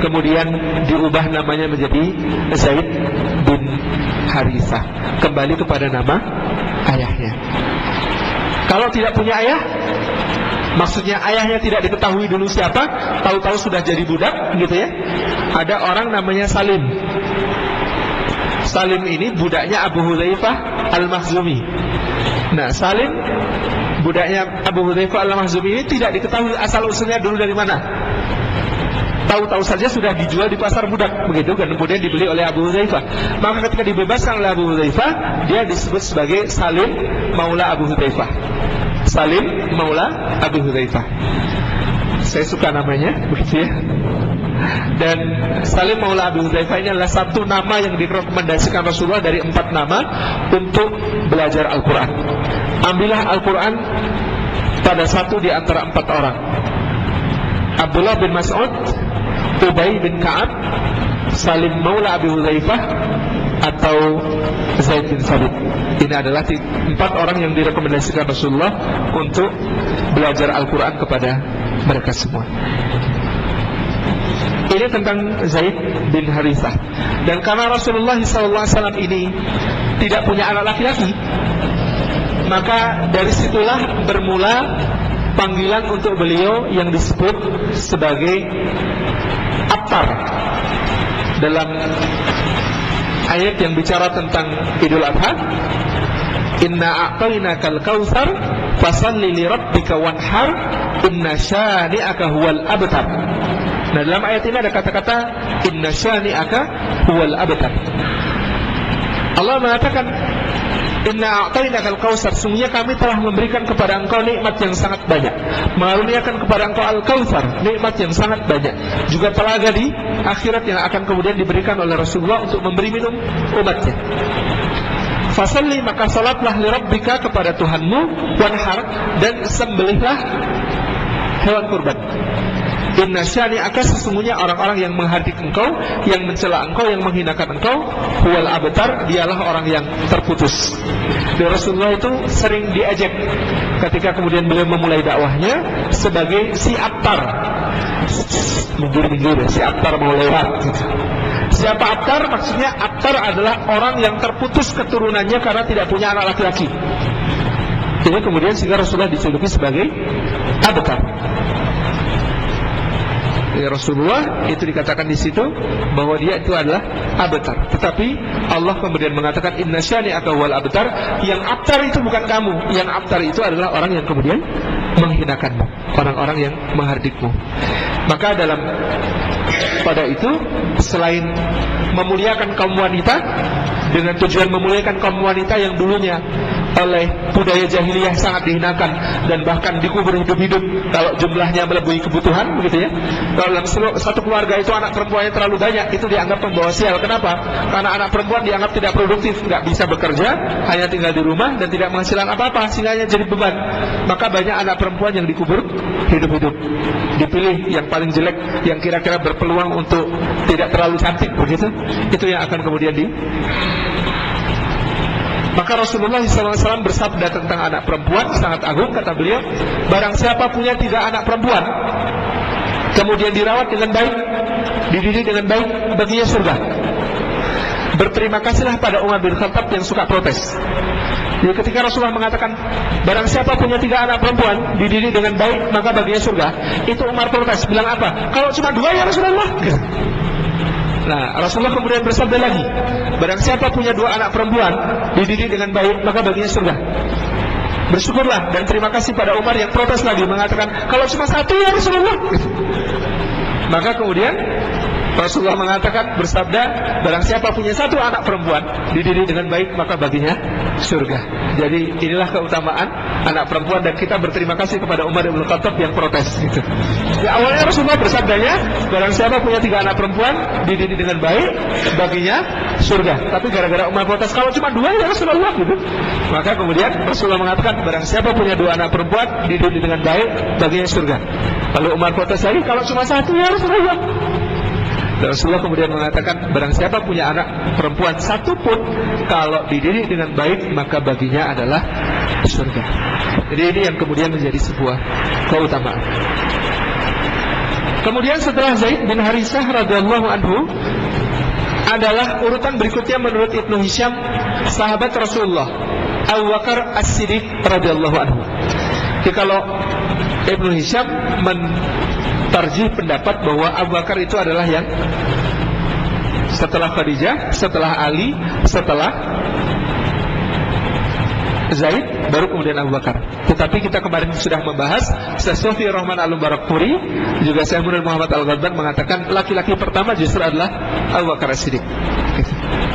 kemudian diubah namanya menjadi Zaid bin Harisah, kembali kepada nama ayahnya. Kalau tidak punya ayah, maksudnya ayahnya tidak diketahui dulu siapa, tahu-tahu sudah jadi budak gitu ya. Ada orang namanya Salim. Salim ini budaknya Abu Hudzaifah Al-Makhzumi. Nah, Salim budaknya Abu Hudzaifah Al-Makhzumi ini tidak diketahui asal usulnya dulu dari mana. Tahu-tahu saja sudah dijual di pasar budak begitu kan, kemudian dibeli oleh Abu Hudzaifah. Maka ketika dibebaskan oleh Abu Hudzaifah, dia disebut sebagai Salim Maula Abu Hudzaifah. Salim Maula Abu Hudzaifah. Saya suka namanya begitu ya. Dan Salim Maula Abu Hudzaifah ini adalah satu nama yang direkomendasikan Rasulullah dari 4 nama untuk belajar Al-Quran. Ambillah Al-Quran pada satu di antara 4 orang: Abdullah bin Mas'ud, Ubay bin Ka'ab, Salim Maula Abu Hudzaifah, atau Zaid bin Thabit. Ini adalah 4 orang yang direkomendasikan Rasulullah untuk belajar Al-Quran kepada mereka semua. Ini tentang Zaid bin Harisah. Dan karena Rasulullah SAW ini tidak punya anak laki-laki, maka dari situlah bermula panggilan untuk beliau yang disebut sebagai Attar dalam ayat yang bicara tentang Idul Adha. Inna a'tainakal kautsar fasalli li rabbika wanhar inna syani'aka huwal abtar. Nah, dalam ayat ini ada kata-kata inna syani'aka huwal abtar. Allah mengatakan inna a'tainakal kautsar, sungguhnya kami telah memberikan kepada engkau nikmat yang sangat banyak, mengaruniakan kepada engkau al-kautsar, nikmat yang sangat banyak, juga telaga di akhirat yang akan kemudian diberikan oleh Rasulullah untuk memberi minum umatnya. Fasalli, maka salatlah li rabbika, kepada Tuhanmu, wanhar, dan sembelihlah hewan kurban. Inna syani'aka, sesungguhnya orang-orang yang menghardik engkau, yang mencela engkau, yang menghinakan engkau, huwal abtar, dialah orang yang terputus. Dan Rasulullah itu sering diejek ketika kemudian beliau memulai dakwahnya sebagai si Attar. Minggir-minggir, si Attar mau lewat gitu. Siapa Attar? Maksudnya Attar adalah orang yang terputus keturunannya karena tidak punya anak laki-laki. Ini kemudian sehingga Rasulullah dijuluki sebagai Abtar. Ya, Rasulullah itu dikatakan di situ bahwa dia itu adalah abtar. Tetapi Allah kemudian mengatakan inna syani'aka wal abtar. Yang abtar itu bukan kamu, yang abtar itu adalah orang yang kemudian menghinakanmu, orang-orang yang menghardikmu. Maka pada itu, selain memuliakan kaum wanita dengan tujuan memuliakan kaum wanita yang dulunya oleh budaya jahiliyah sangat dihinakan dan bahkan dikubur hidup-hidup kalau jumlahnya melebihi kebutuhan, begitu ya. Kalau dalam satu keluarga itu anak perempuannya terlalu banyak, itu dianggap pembawa sial. Kenapa? Karena anak perempuan dianggap tidak produktif, nggak bisa bekerja, hanya tinggal di rumah dan tidak menghasilkan apa-apa, sehingga hanya jadi beban. Maka banyak anak perempuan yang dikubur hidup-hidup, dipilih yang paling jelek, yang kira-kira berpeluang untuk tidak terlalu cantik, begitu. Itu yang akan kemudian Maka Rasulullah SAW bersabda tentang anak perempuan sangat agung, kata beliau, barang siapa punya 3 anak perempuan, kemudian dirawat dengan baik, dididik dengan baik, baginya surga. Berterima kasihlah pada Umar bin Khattab yang suka protes. Jadi ketika Rasulullah mengatakan barang siapa punya 3 anak perempuan dididik dengan baik maka baginya surga, itu Umar protes, bilang apa? Kalau cuma 2 ya Rasulullah. Nah, Rasulullah kemudian bersabda lagi, barang siapa punya 2 anak perempuan dididik dengan baik maka baginya surga. Bersyukurlah dan terima kasih pada Umar yang protes lagi mengatakan kalau cuma 1 ya Rasulullah. Maka kemudian Rasulullah mengatakan, bersabda, barang siapa punya 1 anak perempuan dididik dengan baik maka baginya surga. Jadi inilah keutamaan anak perempuan, dan kita berterima kasih kepada Umar bin Khattab yang protes gitu. Ya, awalnya Rasulullah bersabdanya barang siapa punya 3 anak perempuan dididik dengan baik baginya surga. Tapi gara-gara Umar protes kalau cuma 2 ya Rasulullah gitu, maka kemudian Rasulullah mengatakan barang siapa punya 2 anak perempuan dididik dengan baik baginya surga. Lalu Umar protes lagi kalau cuma 1 ya Rasulullah. Rasulullah kemudian mengatakan barang siapa punya anak perempuan 1 pun kalau dididik dengan baik maka baginya adalah surga. Jadi ini yang kemudian menjadi sebuah keutamaan. Kemudian setelah Zaid bin Harisah radhiyallahu anhu adalah urutan berikutnya menurut Ibnu Hisham sahabat Rasulullah Abu Bakar As-Siddiq radhiyallahu anhu. Jadi kalau Ibnu Hisham tarjih pendapat bahwa Abu Bakar itu adalah yang setelah Khadijah, setelah Ali, setelah Zaid, baru kemudian Abu Bakar. Tetapi kita kemarin sudah membahas, Sofi Rahman Al-Barakpuri juga Syekh Muhammad Al-Ghazban mengatakan laki-laki pertama justru adalah Abu Bakar As-Siddiq.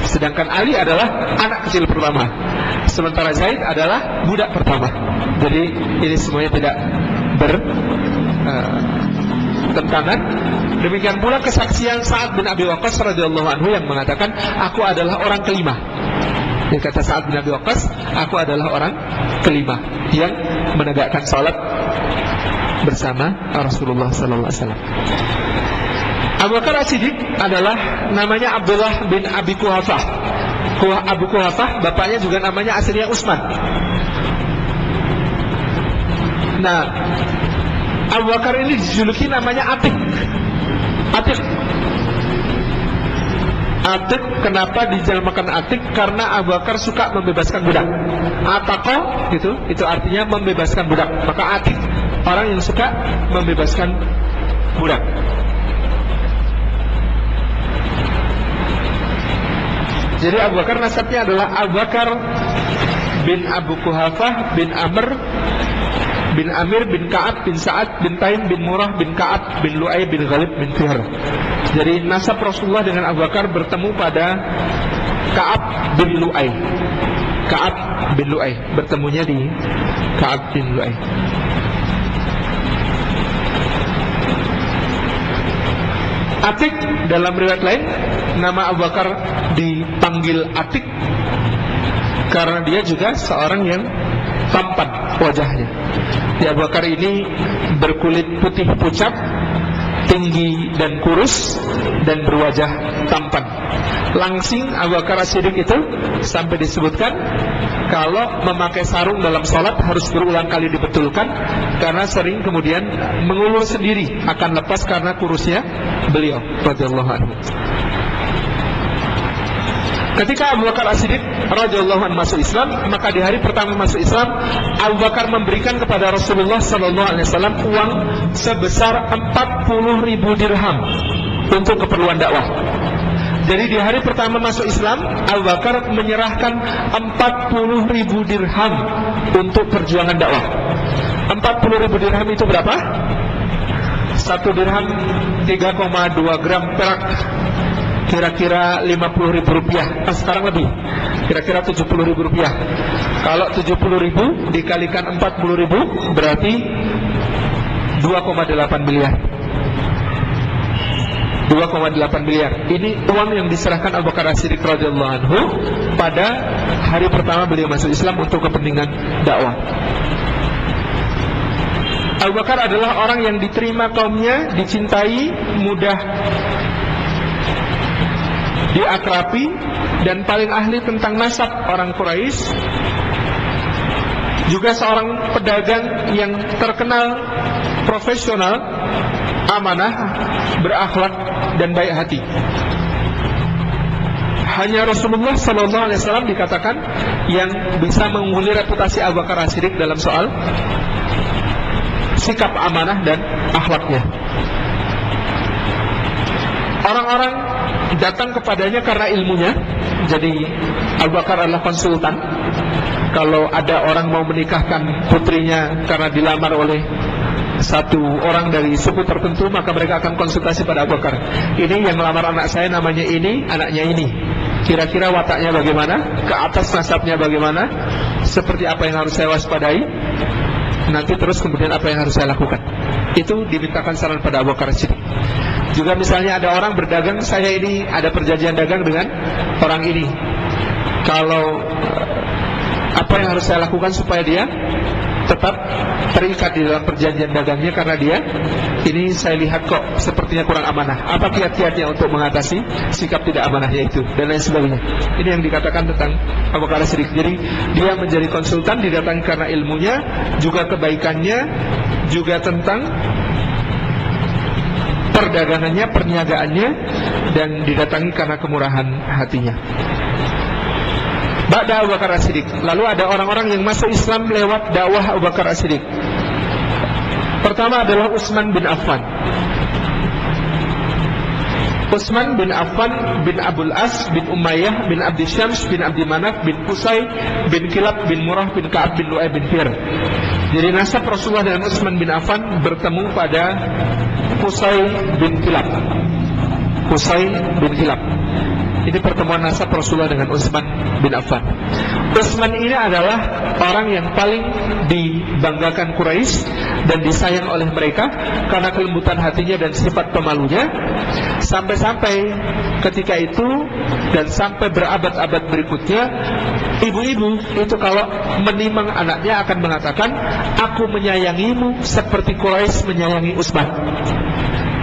Sedangkan Ali adalah anak kecil pertama, sementara Zaid adalah budak pertama. Jadi ini semuanya tidak tentangan. Demikian pula kesaksian Sa'ad bin Abi Waqqas radhiyallahu anhu yang mengatakan aku adalah orang kelima. Yang kata Sa'ad bin Abi Waqqas, aku adalah orang kelima yang menegakkan salat bersama Rasulullah sallallahu alaihi wasallam. Abu Bakar As-Siddiq adalah namanya Abdullah bin Abi Quhafah. Abu Quhafah bapaknya juga namanya aslinya Utsman. Nah, Abu Bakar ini dijuluki namanya Atik. Atik kenapa dijelmakan Atik? Karena Abu Bakar suka membebaskan budak. Ataqo itu artinya membebaskan budak. Maka Atik orang yang suka membebaskan budak. Jadi Abu Bakar nasabnya adalah Abu Bakar bin Abu Quhafah bin Amr bin Amir bin Ka'ab bin Sa'ad bin Taim bin Murrah bin Ka'ab bin Lu'ay bin Ghalib bin Fihr. Jadi nasab Rasulullah dengan Abu Bakar bertemu pada Ka'ab bin Lu'ay. Ka'ab bin Lu'ay, bertemunya di Ka'ab bin Lu'ay. Atik dalam riwayat lain nama Abu Bakar dipanggil Atik karena dia juga seorang yang tampan wajahnya. Abu Bakar ini berkulit putih pucat, tinggi dan kurus, dan berwajah tampan. Langsing Abu Bakar As-Siddiq itu sampai disebutkan kalau memakai sarung dalam sholat harus berulang kali dibetulkan karena sering kemudian mengulur sendiri, akan lepas karena kurusnya beliau radhiyallahu anhu. Ketika Abu Bakar As-Siddiq radhiyallahu anhu masuk Islam, maka di hari pertama masuk Islam, Abu Bakar memberikan kepada Rasulullah sallallahu alaihi wasallam uang sebesar 40.000 dirham untuk keperluan dakwah. Jadi di hari pertama masuk Islam, Abu Bakar menyerahkan 40.000 dirham untuk perjuangan dakwah. 40.000 dirham itu berapa? 1 dirham 3,2 gram perak, kira-kira 50.000 rupiah. Sekarang lebih, kira-kira 70.000 rupiah. Kalau 70.000 dikalikan 40.000 berarti 2,8 miliar. 2,8 miliar. Ini uang yang diserahkan Abu Bakar As-Siddiq radhiyallahu anhu pada hari pertama beliau masuk Islam untuk kepentingan dakwah. Abu Bakar adalah orang yang diterima kaumnya, dicintai, mudah diakrabi, dan paling ahli tentang nasab orang Quraisy. Juga seorang pedagang yang terkenal profesional, amanah, berakhlak, dan baik hati. Hanya Rasulullah sallallahu alaihi wasallam dikatakan yang bisa mengungguli reputasi Abu Bakar As-Siddiq dalam soal sikap amanah dan akhlaknya. Orang-orang datang kepadanya karena ilmunya. Jadi Abu Bakar adalah konsultan. Kalau ada orang mau menikahkan putrinya karena dilamar oleh satu orang dari suku tertentu, maka mereka akan konsultasi pada Abu Bakar. Ini yang melamar anak saya namanya ini, anaknya ini. Kira-kira wataknya bagaimana? Ke atas nasabnya bagaimana? Seperti apa yang harus saya waspadai? Nanti terus kemudian apa yang harus saya lakukan? Itu dimintakan saran pada Abu Bakar As-Siddiq. Juga misalnya ada orang berdagang, saya ini ada perjanjian dagang dengan orang ini. Kalau apa yang harus saya lakukan supaya dia tetap terikat di dalam perjanjian dagangnya, karena dia ini saya lihat kok sepertinya kurang amanah. Apa kiat-kiatnya untuk mengatasi sikap tidak amanahnya itu, dan lain sebagainya. Ini yang dikatakan tentang Abu Bakar As-Siddiq. Jadi dia menjadi konsultan, didatangi karena ilmunya, juga kebaikannya, juga tentang perdagangannya, perniagaannya, dan didatangi karena kemurahan hatinya. Ba'da Abu Bakar As-Siddiq. Lalu ada orang-orang yang masuk Islam lewat dakwah Abu Bakar As-Siddiq. Pertama adalah Utsman bin Affan. Utsman bin Affan bin Abdul As bin Umayyah bin Abdi Syams bin Abdi Manaf bin Qusay bin Kilab bin Murrah bin Ka'ab bin Lu'ay bin Fir. Jadi nasab Rasulullah dengan Utsman bin Affan bertemu pada Qusay bin Kilab. Qusay bin Kilab. Ini pertemuan nasab Rasulullah dengan Utsman bin Affan. Utsman ini adalah orang yang paling dibanggakan Quraisy dan disayang oleh mereka karena kelembutan hatinya dan sifat pemalunya. Sampai-sampai ketika itu dan sampai berabad-abad berikutnya, ibu-ibu itu kalau menimang anaknya akan mengatakan, aku menyayangimu seperti Quraisy menyayangi Utsman.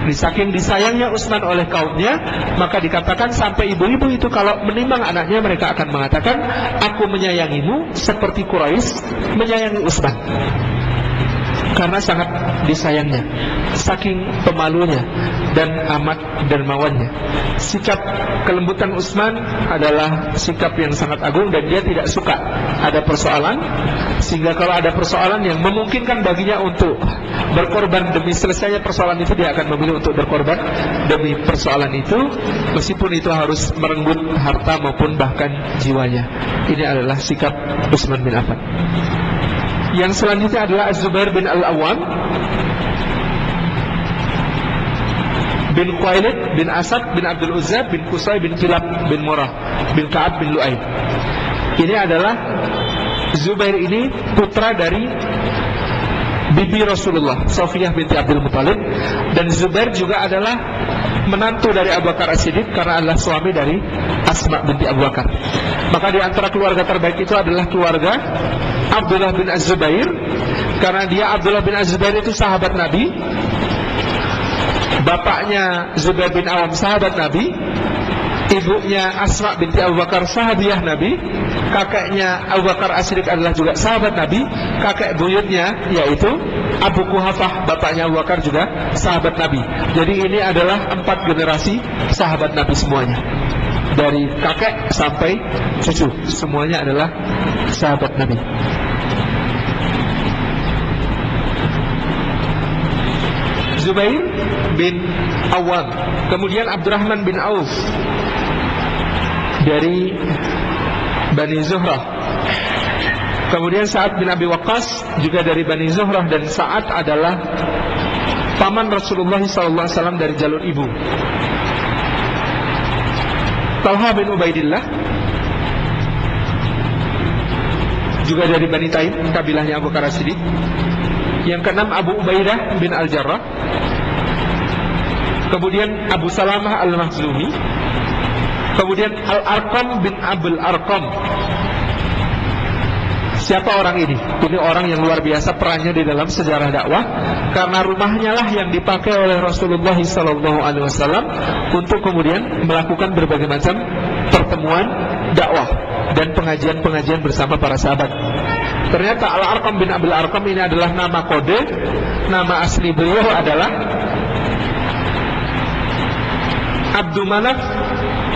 Saking disayangnya Utsman oleh kaumnya, maka dikatakan sampai ibu-ibu itu kalau menimbang anaknya mereka akan mengatakan, aku menyayangimu seperti Quraisy menyayangi Utsman. Karena sangat disayangnya, saking pemalunya dan amat dermawannya. Sikap kelembutan Utsman adalah sikap yang sangat agung, dan dia tidak suka ada persoalan, sehingga kalau ada persoalan yang memungkinkan baginya untuk berkorban demi selesainya persoalan itu, dia akan memilih untuk berkorban demi persoalan itu, meskipun itu harus merenggut harta maupun bahkan jiwanya. Ini adalah sikap Utsman bin Affan. Yang selanjutnya adalah Az-Zubair bin Al-Awwam bin Khuwailid bin Asad bin Abdul Uzza bin Qusay bin Kilab bin Murrah bin Ka'ab bin Lu'ay. Ini adalah Zubair ini putra dari bibi Rasulullah, Safiyah binti Abdul Muthalib, dan Zubair juga adalah menantu dari Abu Bakar As-Siddiq karena adalah suami dari Asma binti Abu Bakar. Maka di antara keluarga terbaik itu adalah keluarga Abdullah bin Az-Zubair, karena dia Abdullah bin Az-Zubair itu sahabat Nabi. Bapaknya Zubair bin Awam sahabat Nabi, ibunya Asma binti Abu Bakar sahabiah Nabi, kakeknya Abu Bakar As-Siddiq adalah juga sahabat Nabi, kakek buyutnya yaitu Abu Quhafah bapaknya Abu Bakar juga sahabat Nabi. Jadi ini adalah 4 generasi sahabat Nabi semuanya, dari kakek sampai cucu, semuanya adalah sahabat Nabi. Zubair bin Awam, kemudian Abdurrahman bin Auf dari Bani Zuhrah, kemudian Sa'ad bin Abi Waqqas juga dari Bani Zuhrah, dan Sa'ad adalah paman Rasulullah SAW dari jalur ibu. Talha bin Ubaidillah juga dari Bani Taim, kabilahnya Abu Bakar As-Siddiq. Yang keenam Abu Ubaidah bin Al-Jarrah, kemudian Abu Salamah Al-Makhzumi, kemudian Al-Arqam bin Abul Arqam. Siapa orang ini? Ini orang yang luar biasa perannya di dalam sejarah dakwah, karena rumahnya lah yang dipakai oleh Rasulullah SAW untuk kemudian melakukan berbagai macam pertemuan dakwah dan pengajian-pengajian bersama para sahabat. Ternyata Al-Arqam bin Abul Arqam ini adalah nama kode. Nama asli beliau adalah Abdul Manaf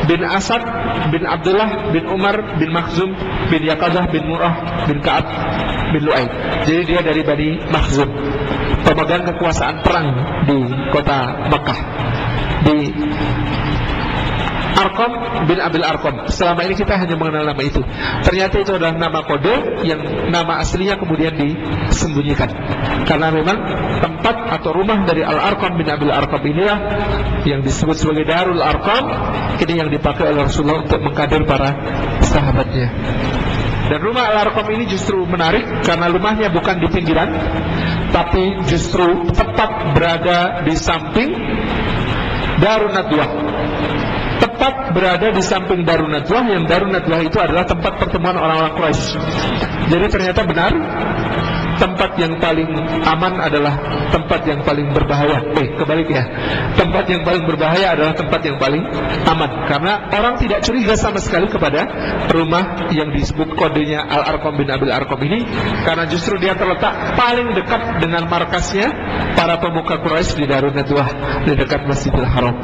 bin Asad bin Abdullah bin Umar bin Makhzum bin Yaqadah bin Murrah bin Ka'ab bin Lu'ay. Jadi dia dari Bani Makhzum, pemegang kekuasaan perang di kota Makkah. Di Arqam bin Abil Arqam. Selama ini kita hanya mengenal nama itu. Ternyata itu adalah nama kode yang nama aslinya kemudian disembunyikan. Karena memang tempat atau rumah dari Al-Arqam bin Abil Arqam inilah yang disebut sebagai Darul Arqam, ini yang dipakai oleh Rasulullah untuk mengkader para sahabatnya. Dan rumah Al-Arqam ini justru menarik karena rumahnya bukan di pinggiran, tapi justru tepat berada di samping Darun Nadwah. Tepat berada di samping Darun Nadwah, yang Darun Nadwah itu adalah tempat pertemuan orang-orang Quraisy. Jadi ternyata benar, tempat yang paling aman adalah tempat yang paling berbahaya. Kebalik ya. Tempat yang paling berbahaya adalah tempat yang paling aman, karena orang tidak curiga sama sekali kepada rumah yang disebut kodenya Al-Arqam bin Abil Arqam ini, karena justru dia terletak paling dekat dengan markasnya para pemuka Quraisy di Darun Nadwah, di dekat Masjidil Haram.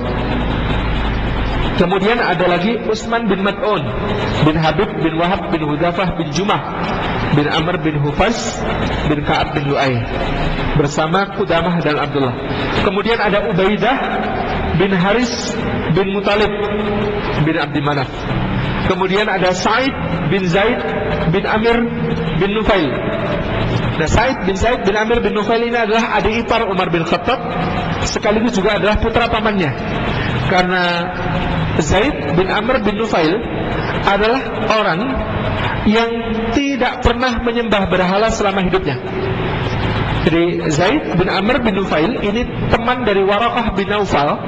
Kemudian ada lagi Utsman bin Mad'un bin Habib bin Wahab bin Hudzafah bin Jumah bin Amr bin Hufaz bin Ka'ab bin Lu'ay bersama Qudamah dan Abdullah. Kemudian ada Ubaidah bin Haris bin Muthalib bin Abdi Manaf. Kemudian ada Sa'id bin Zaid bin Amir bin Nufail. Nah, Sa'id bin Zaid bin Amir bin Nufail ini adalah adik ipar Umar bin Khattab, sekaligus juga adalah putra pamannya. Karena Zaid bin Amr bin Nufail adalah orang yang tidak pernah menyembah berhala selama hidupnya. Jadi Zaid bin Amr bin Nufail ini teman dari Waraqah bin Naufal,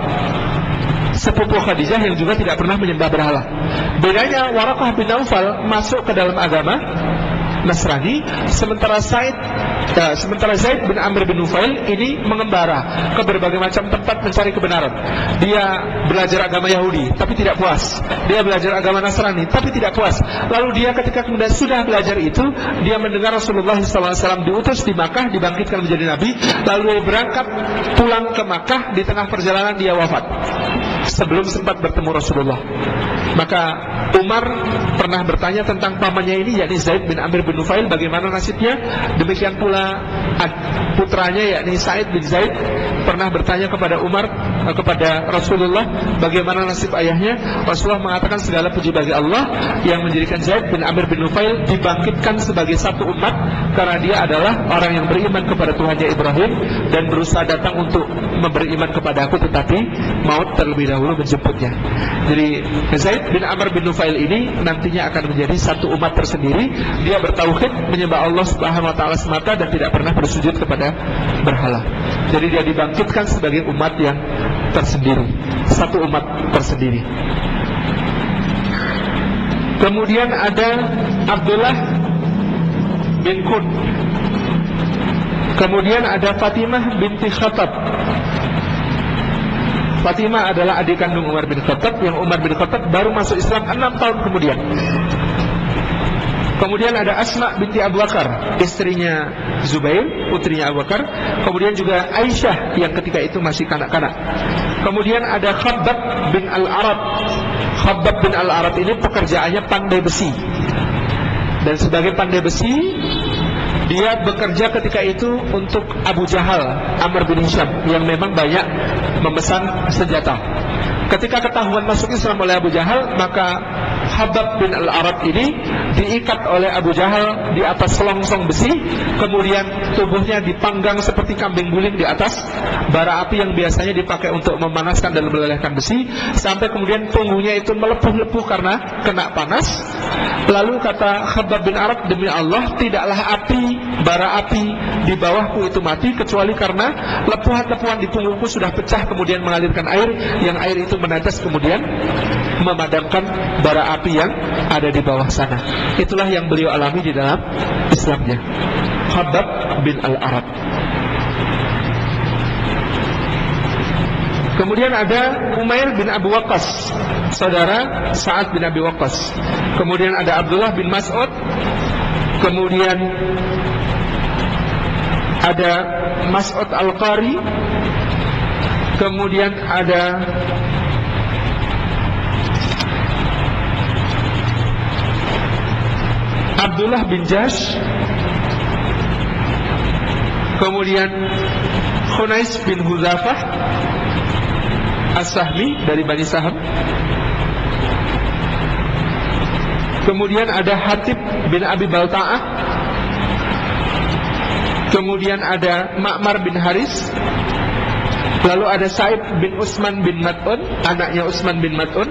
sepupu Khadijah, yang juga tidak pernah menyembah berhala. Bedanya Waraqah bin Naufal masuk ke dalam agama Nasrani, sementara Zaid bin Amr bin Nufail ini mengembara ke berbagai macam tempat mencari kebenaran. Dia belajar agama Yahudi tapi tidak puas, dia belajar agama Nasrani tapi tidak puas. Lalu dia ketika kemudian sudah belajar itu, dia mendengar Rasulullah SAW diutus di Makkah, dibangkitkan menjadi nabi. Lalu dia berangkat pulang ke Makkah, di tengah perjalanan dia wafat sebelum sempat bertemu Rasulullah. Maka Umar pernah bertanya tentang pamannya ini, yakni Zaid bin Amr bin Nufail, bagaimana nasibnya. Demikian pula putranya, yakni Sa'id bin Zaid, pernah bertanya kepada Umar, kepada Rasulullah, bagaimana nasib ayahnya. Rasulullah mengatakan segala puji bagi Allah yang menjadikan Zaid bin Amr bin Nufail dibangkitkan sebagai satu umat, karena dia adalah orang yang beriman kepada Tuhannya Ibrahim dan berusaha datang untuk memberi iman kepada aku, tetapi maut terlebih dahulu menjemputnya. Jadi Zaid bin Amr bin Nufail ini nantinya akan menjadi satu umat tersendiri. Dia bertauhid, menyembah Allah Subhanahu wa taala semata dan tidak pernah bersujud kepada berhala. Jadi dia dibangkitkan sebagai umat yang tersendiri, satu umat tersendiri. Kemudian ada Abdullah bin Qud. Kemudian ada Fatimah binti Khattab. Fatimah adalah adik kandung Umar bin Khattab, yang Umar bin Khattab baru masuk Islam 6 tahun kemudian. Kemudian ada Asma binti Abu Bakar, istrinya Zubair, putrinya Abu Bakar. Kemudian juga Aisyah yang ketika itu masih kanak-kanak. Kemudian ada Khabbab bin Al-Arab. Khabbab bin Al-Arab ini pekerjaannya pandai besi. Dan sebagai pandai besi, dia bekerja ketika itu untuk Abu Jahal, Amr bin Hisham, yang memang banyak memesan senjata. Ketika ketahuan masuk Islam oleh Abu Jahal, maka Khabbab bin Al-Arab ini diikat oleh Abu Jahal di atas selongsong besi, kemudian tubuhnya dipanggang seperti kambing guling di atas bara api yang biasanya dipakai untuk memanaskan dan melelehkan besi, sampai kemudian punggungnya itu melepuh-lepuh karena kena panas. Lalu kata Khabbab bin Arab, demi Allah, tidaklah bara api di bawahku itu mati, kecuali karena lepuhan-lepuhan di punggungku sudah pecah kemudian mengalirkan air, yang air itu menetes kemudian memadamkan bara api yang ada di bawah sana. Itulah yang beliau alami di dalam Islamnya, Khabbab bin Al-Arab. Kemudian ada Umair bin Abu Waqqas, saudara Sa'ad bin Abi Waqqas. Kemudian ada Abdullah bin Mas'ud. Kemudian ada Mas'ud Al-Qari. Kemudian ada Abdullah bin Jahsh, kemudian Khunais bin Hudzafah As-Sahmi dari Bani Saham, kemudian ada Hatib bin Abi Balta'ah, kemudian ada Ma'mar bin Haris, lalu ada Sa'id bin Utsman bin Mat'un, anaknya Utsman bin Mat'un,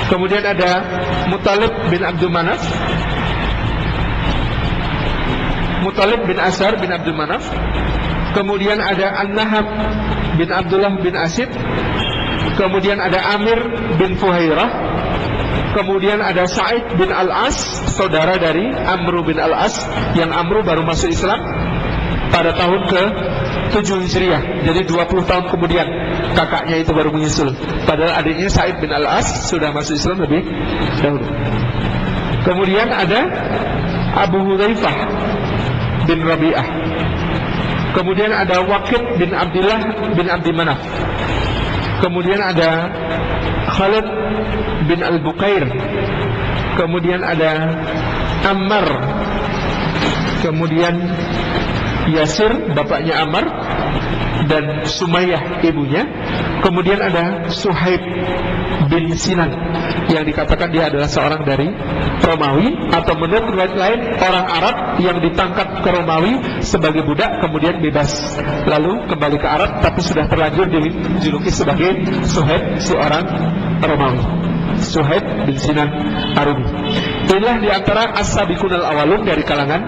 kemudian ada Muttalib bin Abdul Manaf, Muttalib bin Asar bin Abdul Manaf, kemudian ada An-Nahab bin Abdullah bin Asid, kemudian ada Amir bin Fuhairah, kemudian ada Sa'id bin Al-As, saudara dari Amru bin Al-As, yang Amru baru masuk Islam pada tahun ke-7 Hijriah. Jadi 20 tahun kemudian kakaknya itu baru menyusul, padahal adiknya Sa'id bin Al-As sudah masuk Islam lebih dahulu. Kemudian ada Abu Hudzaifah bin Rabi'ah, kemudian ada Waqid bin Abdullah bin Abdi Manaf, kemudian ada Khalid bin Al-Buqair, kemudian ada Ammar, kemudian Yasir bapaknya Ammar, dan Sumayyah ibunya, kemudian ada Suhaib bin Sinan yang dikatakan dia adalah seorang dari Romawi, atau menurut riwayat lain orang Arab yang ditangkap ke Romawi sebagai budak kemudian bebas lalu kembali ke Arab, tapi sudah terlanjur dijuluki sebagai Suhaib, seorang Romawi, Suhaib bin Sinan Arumi. Inilah diantara as-sabiqun al-awwalun dari kalangan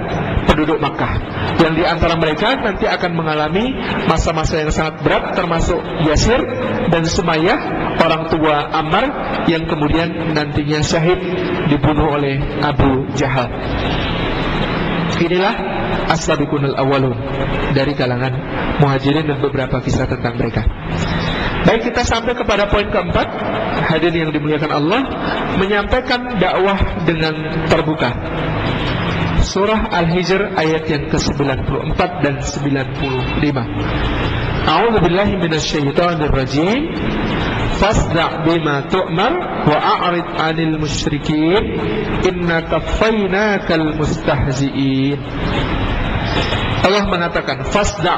penduduk Makkah, yang diantara mereka nanti akan mengalami masa-masa yang sangat berat, termasuk Yasir dan Sumayyah, orang tua Ammar, yang kemudian nantinya syahid dibunuh oleh Abu Jahal. Inilah as-sabiqun al-awwalun dari kalangan Muhajirin dan beberapa kisah tentang mereka. Baik, kita sampai kepada poin keempat. Hadirin yang dimuliakan Allah, menyampaikan dakwah dengan terbuka. Surah Al-Hijr ayat yang ke-94 dan 95. A'udzu billahi minasyaitonir rajim. Fasda' bima tu'mar wa a'rid 'anil musyrikin inna kaffaynakal mustahzi'in. Allah mengatakan fasda',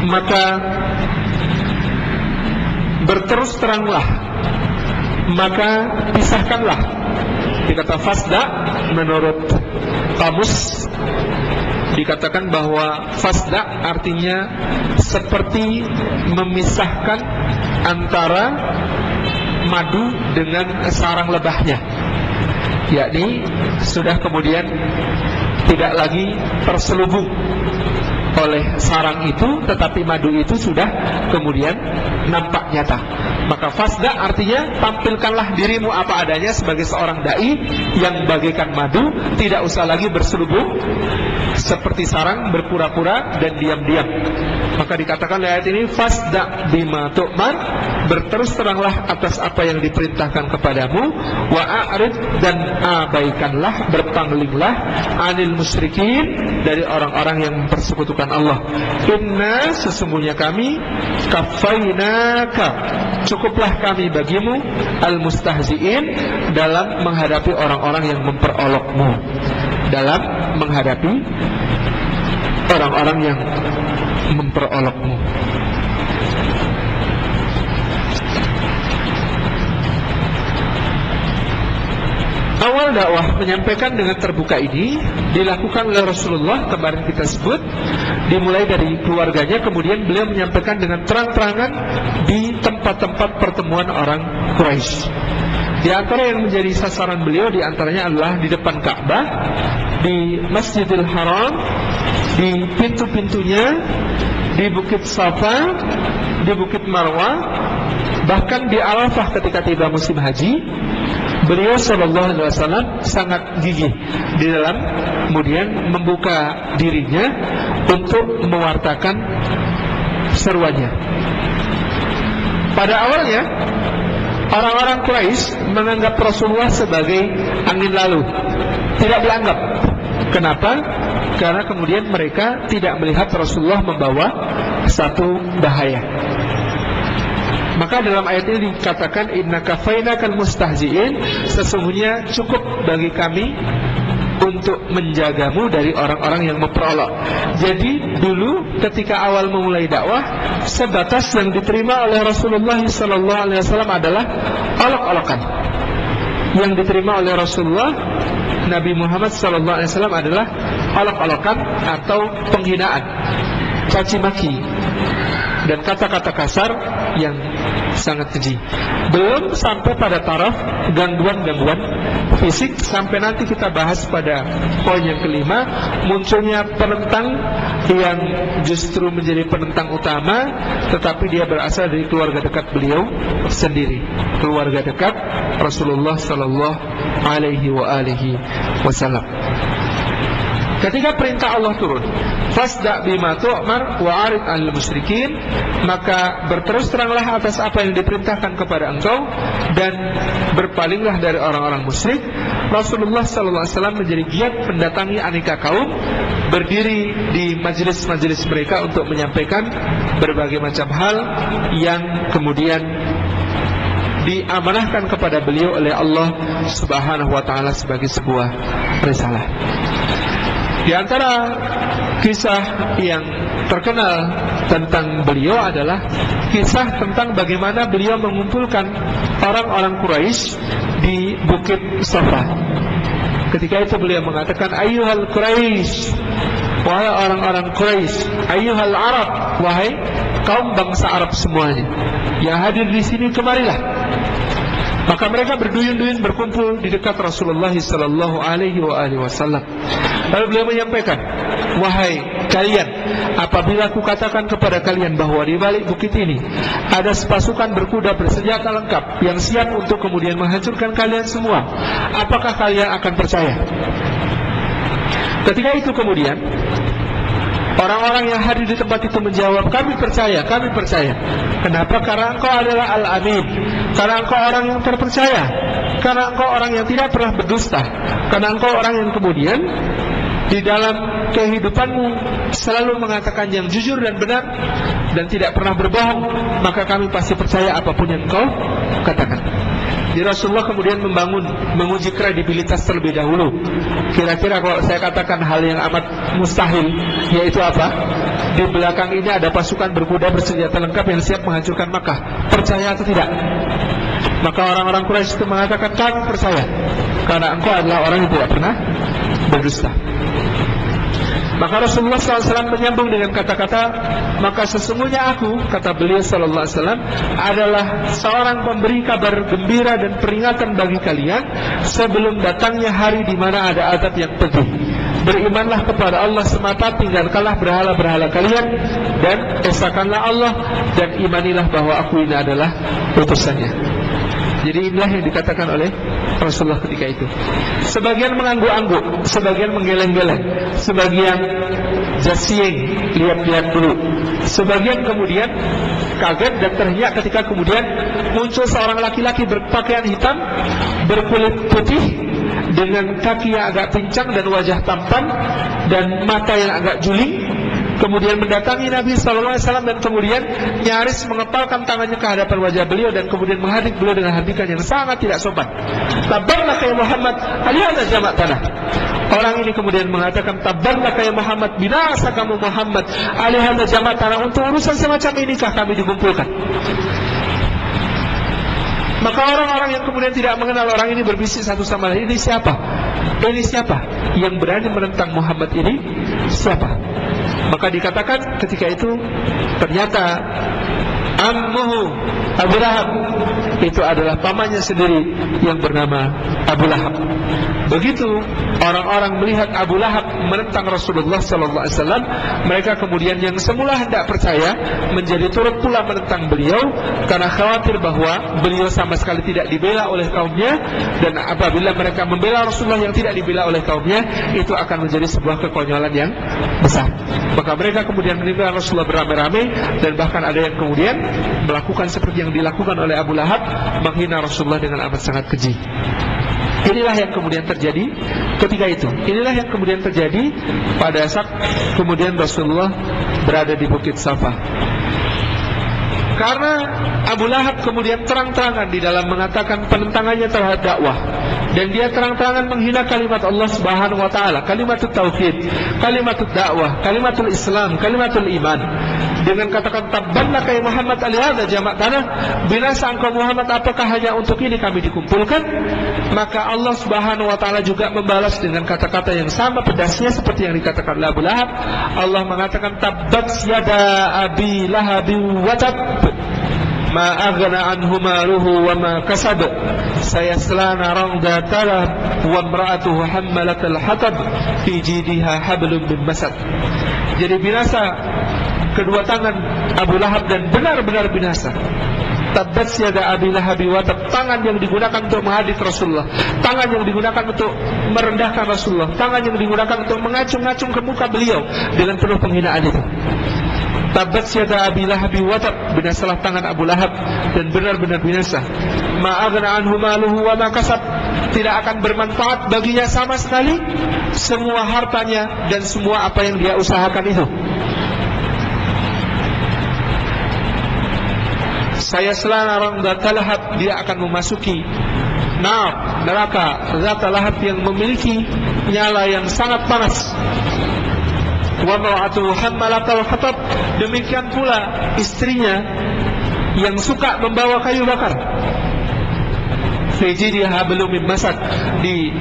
maka berterus teranglah, maka pisahkanlah. Dikata fasda menurut kamus dikatakan bahwa fasda artinya seperti memisahkan antara madu dengan sarang lebahnya, yakni sudah kemudian tidak lagi terselubung oleh sarang itu, tetapi madu itu sudah kemudian nampak nyata. Maka fasda artinya tampilkanlah dirimu apa adanya sebagai seorang dai yang bagaikan madu, tidak usah lagi berselubung seperti sarang, berpura-pura dan diam-diam. Maka dikatakan ayat ini fasda bima tu'mar, berterus teranglah atas apa yang diperintahkan kepadamu, wa a'rid, dan abaikanlah, berpanglinglah, anil musyrikin, dari orang-orang yang mempersekutukan Allah. Inna, sesungguhnya kami, kafainaka, cukuplah kami bagimu, al-mustahzi'in, dalam menghadapi orang-orang yang memperolokmu, dalam menghadapi orang-orang yang memperolokmu. Awal dakwah menyampaikan dengan terbuka ini dilakukan oleh Rasulullah, kemarin kita sebut, dimulai dari keluarganya, kemudian beliau menyampaikan dengan terang-terangan di tempat-tempat pertemuan orang Quraisy. Di antara yang menjadi sasaran beliau di antaranya adalah di depan Ka'bah, di Masjidil Haram, di pintu-pintunya, di Bukit Safa, di Bukit Marwah, bahkan di Arafah ketika tiba musim haji. Beliau sallallahu alaihi wasallam sangat gigih di dalam kemudian membuka dirinya untuk mewartakan seruannya. Pada awalnya orang-orang Quraisy menganggap Rasulullah sebagai angin lalu, tidak dianggap. Kenapa? Karena kemudian mereka tidak melihat Rasulullah membawa satu bahaya. Maka dalam ayat ini dikatakan inna kafainakal mustahzi'in, sesungguhnya cukup bagi kami untuk menjagamu dari orang-orang yang memperolok. Jadi dulu ketika awal memulai dakwah, sebatas yang diterima oleh Rasulullah SAW adalah olok-olokan. Yang diterima oleh Rasulullah Nabi Muhammad SAW adalah olok-olokan atau penghinaan, caci maki, dan kata-kata kasar yang sangat keji. Belum sampai pada taraf gangguan-gangguan fisik, sampai nanti kita bahas pada poin yang kelima, munculnya penentang yang justru menjadi penentang utama, tetapi dia berasal dari keluarga dekat beliau sendiri, keluarga dekat Rasulullah sallallahu alaihi wasallam. Ketika perintah Allah turun, fasda bima tu'mar wa arid 'anil musyrikin, maka berterus teranglah atas apa yang diperintahkan kepada engkau dan berpalinglah dari orang-orang musyrik. Rasulullah sallallahu alaihi wasallam menjadi giat mendatangi aneka kaum, berdiri di majelis-majelis mereka untuk menyampaikan berbagai macam hal yang kemudian diamanahkan kepada beliau oleh Allah Subhanahu wa taala sebagai sebuah risalah. Di antara kisah yang terkenal tentang beliau adalah kisah tentang bagaimana beliau mengumpulkan orang-orang Quraisy di Bukit Safa. Ketika itu beliau mengatakan, ayyuhal Quraisy, wahai orang-orang Quraisy, ayyuhal Arab, wahai kaum bangsa Arab semuanya yang hadir di sini, kemarilah. Maka mereka berduyun-duyun berkumpul di dekat Rasulullah sallallahu alaihi wasallam. Lalu beliau menyampaikan, wahai kalian, apabila aku katakan kepada kalian bahwa di balik bukit ini ada sepasukan berkuda bersenjata lengkap yang siap untuk kemudian menghancurkan kalian semua, apakah kalian akan percaya? Ketika itu kemudian orang-orang yang hadir di tempat itu menjawab, kami percaya, kami percaya. Kenapa? Karena engkau adalah Al-Amin, karena engkau orang yang terpercaya, karena engkau orang yang tidak pernah berdusta, karena engkau orang yang kemudian di dalam kehidupanmu selalu mengatakan yang jujur dan benar dan tidak pernah berbohong, maka kami pasti percaya apapun yang engkau katakan. Jadi Rasulullah kemudian menguji kredibilitas terlebih dahulu. Kira-kira kalau saya katakan hal yang amat mustahil, yaitu apa? Di belakang ini ada pasukan berkuda bersenjata lengkap yang siap menghancurkan Makkah, percaya atau tidak? Maka orang-orang Quraisy itu mengatakan, kami percaya, karena engkau adalah orang yang tidak pernah berdusta. Maka Rasulullah SAW menyambung dengan kata-kata, maka sesungguhnya aku, kata beliau SAW, adalah seorang pemberi kabar gembira dan peringatan bagi kalian sebelum datangnya hari di mana ada azab yang pedih. Berimanlah kepada Allah semata, tinggalkanlah berhala-berhala kalian, dan esakanlah Allah, dan imanilah bahwa aku ini adalah utusannya. Jadi inilah yang dikatakan oleh Rasulullah ketika itu. Sebagian mengangguk-angguk, sebagian menggeleng-geleng, sebagian jasiyeng, lihat-lihat dulu, sebagian kemudian kaget dan terhiyak ketika kemudian muncul seorang laki-laki berpakaian hitam, berkulit putih, dengan kaki yang agak pincang dan wajah tampan dan mata yang agak juling, kemudian mendatangi Nabi SAW dan kemudian nyaris mengepalkan tangannya ke hadapan wajah beliau dan kemudian menghadik beliau dengan hadikan yang sangat tidak sopan. Tabarnaka ya Muhammad, alihana jamak tanah. Orang ini kemudian mengatakan, tabarnaka ya Muhammad, binasa kamu Muhammad, alihana jamak tanah. Untuk urusan semacam inikah kami dikumpulkan? Maka orang-orang yang kemudian tidak mengenal orang ini berbisik satu sama lain, ini siapa? Ini siapa? Yang berani menentang Muhammad ini siapa? Maka dikatakan ketika itu ternyata ammuhu Abu Lahab, itu adalah pamannya sendiri yang bernama Abu Lahab. Begitu orang-orang melihat Abu Lahab menentang Rasulullah SAW, mereka kemudian yang semula hendak percaya menjadi turut pula menentang beliau karena khawatir bahwa beliau sama sekali tidak dibela oleh kaumnya, dan apabila mereka membela Rasulullah yang tidak dibela oleh kaumnya, itu akan menjadi sebuah kekonyolan yang besar. Maka mereka kemudian meninggalkan Rasulullah beramai-ramai, dan bahkan ada yang kemudian melakukan seperti yang dilakukan oleh Abu Lahab, menghina Rasulullah dengan amat sangat keji. Inilah yang kemudian terjadi ketika itu. Inilah yang kemudian terjadi pada saat kemudian Rasulullah berada di Bukit Safa. Karena Abu Lahab kemudian terang-terangan di dalam mengatakan penentangannya terhadap dakwah, dan dia terang-terangan menghina kalimat Allah Subhanahu wa taala, kalimatut tauhid, kalimatut dakwah, kalimatul Islam, kalimatul iman. Dengan katakan tabbanaka ya Muhammad alihada jamak tanah, binasa engkau Muhammad, apakah hanya untuk ini kami dikumpulkan? Maka Allah Subhanahu wa taala juga membalas dengan kata-kata yang sama pedasnya seperti yang dikatakan oleh Abu Lahab. Allah mengatakan tabbat yada abi lahabi wa tab, ma aghna anhu maluhu wa ma kasab, sayasla naran dhata lahab wa imra'atuhu hammalatal hatab fi jidha hablum min masad. Jadi binasa kedua tangan Abu Lahab dan benar-benar binasa. Tabbat yada abi lahabi wa tab, tangan yang digunakan untuk menghadik Rasulullah, tangan yang digunakan untuk merendahkan Rasulullah, tangan yang digunakan untuk mengacung-ngacung ke muka beliau dengan penuh penghinaan itu. Tabbat yada abi lahabi wa tab, binasalah tangan Abu Lahab dan benar-benar binasa. Ma aghna anhu maluhu wa ma kasab, tidak akan bermanfaat baginya sama sekali semua hartanya dan semua apa yang dia usahakan itu. Saya selarang Zata Lahab, dia akan memasuki neraka Zata Lahab yang memiliki nyala yang sangat panas. Wa mar'atuhu hammalatal hatab, demikian pula istrinya yang suka membawa kayu bakar. Fi jidha hablum min masad, di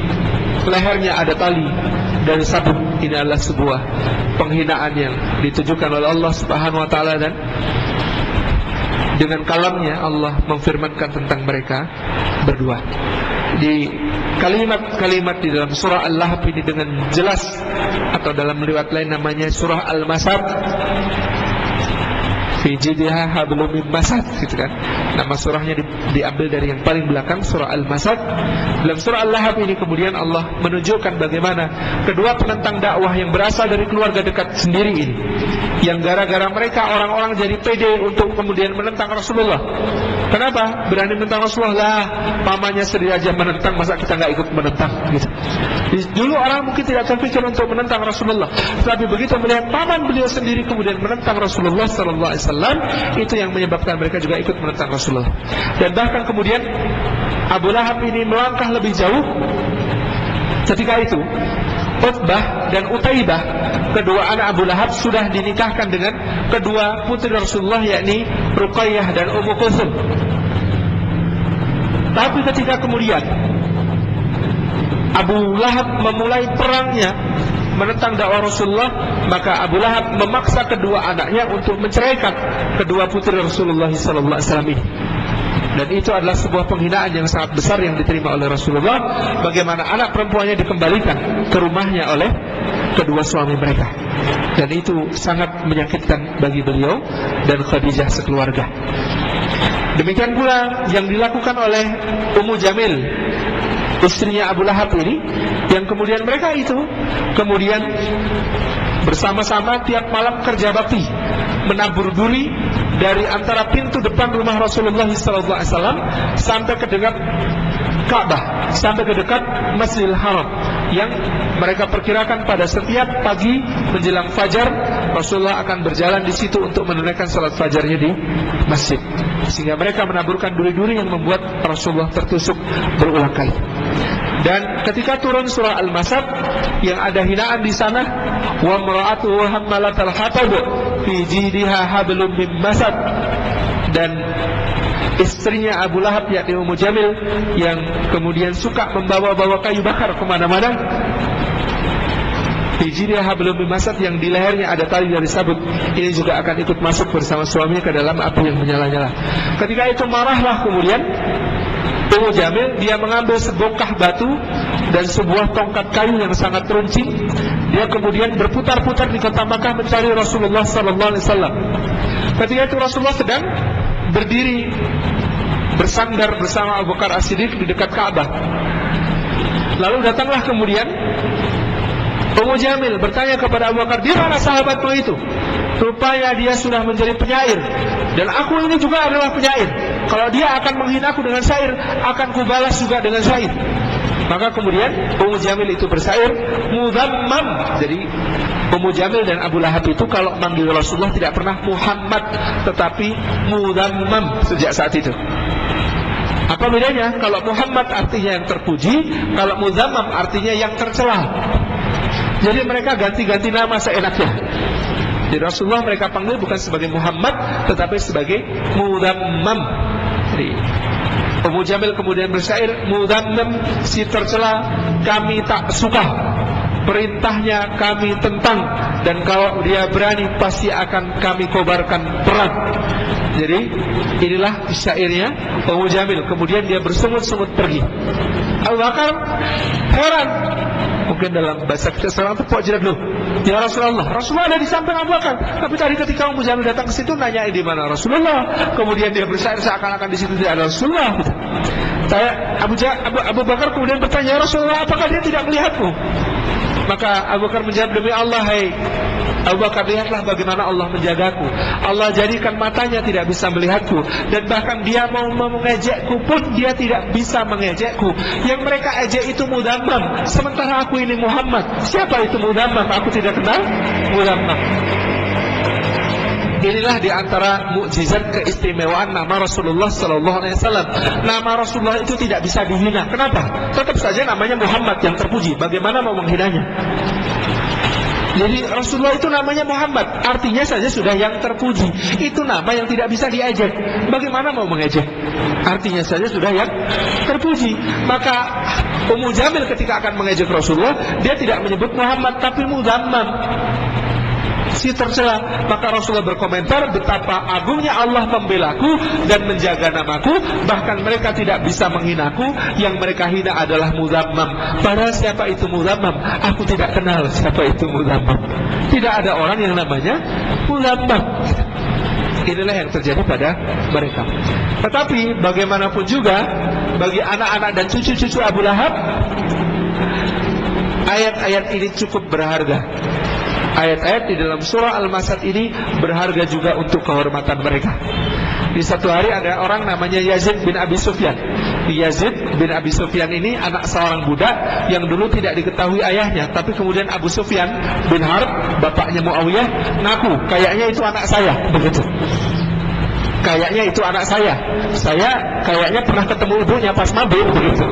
lehernya ada tali dari sabuk. Ini adalah sebuah penghinaan yang ditujukan oleh Allah Subhanahu wa taala, dan dengan kalamnya Allah memfirmankan tentang mereka berdua. Di kalimat-kalimat di dalam surah Al-Lahab ini dengan jelas, atau dalam riwayat lain namanya surah Al-Masad, fi jidha hablum min masad, gitu kan. Nama surahnya diambil dari yang paling belakang, surah Al-Masad. Dalam surah Al-Lahab ini kemudian Allah menunjukkan bagaimana kedua penentang dakwah yang berasal dari keluarga dekat sendiri ini, yang gara-gara mereka orang-orang jadi pede untuk kemudian menentang Rasulullah. Kenapa? Berani menentang Rasulullah lah, mamanya sendiri aja menentang, masa kita nggak ikut menentang gitu. Dulu orang mungkin tidak terpikir untuk menentang Rasulullah, tapi begitu melihat paman beliau sendiri kemudian menentang Rasulullah sallallahu alaihi wasallam, itu yang menyebabkan mereka juga ikut menentang Rasulullah. Dan bahkan kemudian Abu Lahab ini melangkah lebih jauh. Ketika itu Utbah dan Utaibah, kedua anak Abu Lahab, sudah dinikahkan dengan kedua putri Rasulullah, yakni Ruqayyah dan Ummu Kulthum. Tapi ketika kemudian Abu Lahab memulai perangnya menentang dakwah Rasulullah, maka Abu Lahab memaksa kedua anaknya untuk menceraikan kedua putri Rasulullah SAW ini. Dan itu adalah sebuah penghinaan yang sangat besar yang diterima oleh Rasulullah. Bagaimana anak perempuannya dikembalikan ke rumahnya oleh kedua suami mereka, dan itu sangat menyakitkan bagi beliau dan Khadijah sekeluarga. Demikian pula yang dilakukan oleh Ummu Jamil, istrinya Abu Lahab ini, yang kemudian mereka itu kemudian bersama-sama tiap malam kerja bakti, menabur duri dari antara pintu depan rumah Rasulullah SAW sampai ke dekat Ka'bah, sampai ke dekat Masjidil Haram, yang mereka perkirakan pada setiap pagi menjelang fajar Rasulullah akan berjalan di situ untuk menunaikan salat fajarnya di masjid, sehingga mereka menaburkan duri-duri yang membuat Rasulullah tertusuk berulang kali. Dan ketika turun surah Al-Masad yang ada hinaan di sana, wa mar'atuhu hammalatal hatab fi jidha hablum min masad, dan istrinya Abu Lahab yakni Ummu Jamil yang kemudian suka membawa-bawa kayu bakar kemana-mana, fi jidha hablum min masad, yang di lehernya ada tali dari sabut, ini juga akan ikut masuk bersama suaminya ke dalam api yang menyala-nyala. Ketika itu marahlah kemudian Ummu Jamil, dia mengambil sebongkah batu dan sebuah tongkat kayu yang sangat runcing. Dia kemudian berputar-putar di kota Makkah mencari Rasulullah SAW. Ketika itu Rasulullah sedang berdiri bersandar bersama Abu Bakar As-Siddiq di dekat Ka'bah. Lalu datanglah kemudian Ummu Jamil bertanya kepada Abu Bakar, di mana sahabatku itu? Rupanya dia sudah menjadi penyair, dan aku ini juga adalah penyair. Kalau dia akan menghinaku dengan syair, akan kubalas juga dengan syair. Maka kemudian Ummu Jamil itu bersyair mudhammam. Jadi Ummu Jamil dan Abu Lahab itu kalau manggil Rasulullah tidak pernah Muhammad, tetapi mudhammam sejak saat itu. Apa bedanya? Kalau Muhammad artinya yang terpuji, kalau mudhammam artinya yang tercela. Jadi mereka ganti-ganti nama seenaknya. Jadi Rasulullah mereka panggil bukan sebagai Muhammad, tetapi sebagai mudhammam. Jadi Ummu Jamil kemudian bersyair mudhammam, si tercela, kami tak suka, perintahnya kami tentang, dan kalau dia berani pasti akan kami kobarkan perang. Jadi inilah syairnya Ummu Jamil. Kemudian dia bersungut-sungut pergi. Abu Bakar heran, mungkin dalam bahasa kita sekarang tepuk jidat dulu. Ya Rasulullah ada di samping Abu Bakar. Tapi tadi ketika Ummu Jamil datang ke situ nanya di mana Rasulullah. Kemudian dia bersyair seakan-akan di situ tidak ada Rasulullah. Abu Bakar kemudian bertanya, ya Rasulullah, apakah dia tidak melihatmu? Maka Abu Bakar menjawab, demi Allah, hai Abu Bakar, lihatlah bagaimana Allah menjagaku. Allah jadikan matanya tidak bisa melihatku, dan bahkan dia mau mengejekku pun dia tidak bisa mengejekku. Yang mereka ejek itu mudhammam, sementara aku ini Muhammad. Siapa itu mudhammam? Aku tidak kenal mudhammam. Inilah diantara mukjizat keistimewaan nama Rasulullah Sallallahu Alaihi Wasallam. Nama Rasulullah itu tidak bisa dihina. Kenapa? Tetap saja namanya Muhammad yang terpuji. Bagaimana mau menghinanya? Jadi Rasulullah itu namanya Muhammad, artinya saja sudah yang terpuji. Itu nama yang tidak bisa diejek. Bagaimana mau mengejek? Artinya saja sudah yang terpuji. Maka Ummu Jamil ketika akan mengejek Rasulullah, dia tidak menyebut Muhammad tapi mudhammam, si tercela. Maka Rasulullah berkomentar betapa agungnya Allah membelaku dan menjaga namaku, bahkan mereka tidak bisa menghinaku. Yang mereka hina adalah mudhammam. Padahal siapa itu mudhammam? Aku tidak kenal siapa itu mudhammam. Tidak ada orang yang namanya mudhammam. Inilah yang terjadi pada mereka. Tetapi bagaimanapun juga, bagi anak-anak dan cucu-cucu Abu Lahab, ayat-ayat ini cukup berharga. Ayat-ayat di dalam surah Al-Masad ini berharga juga untuk kehormatan mereka. Di satu hari ada orang namanya Yazid bin Abi Sufyan. Yazid bin Abi Sufyan ini anak seorang budak yang dulu tidak diketahui ayahnya. Tapi kemudian Abu Sufyan bin Harb, bapaknya Muawiyah, ngaku kayaknya itu anak saya. Begitu, kayaknya itu anak saya. Saya kayaknya pernah ketemu ibunya pas mabuk. Begitu.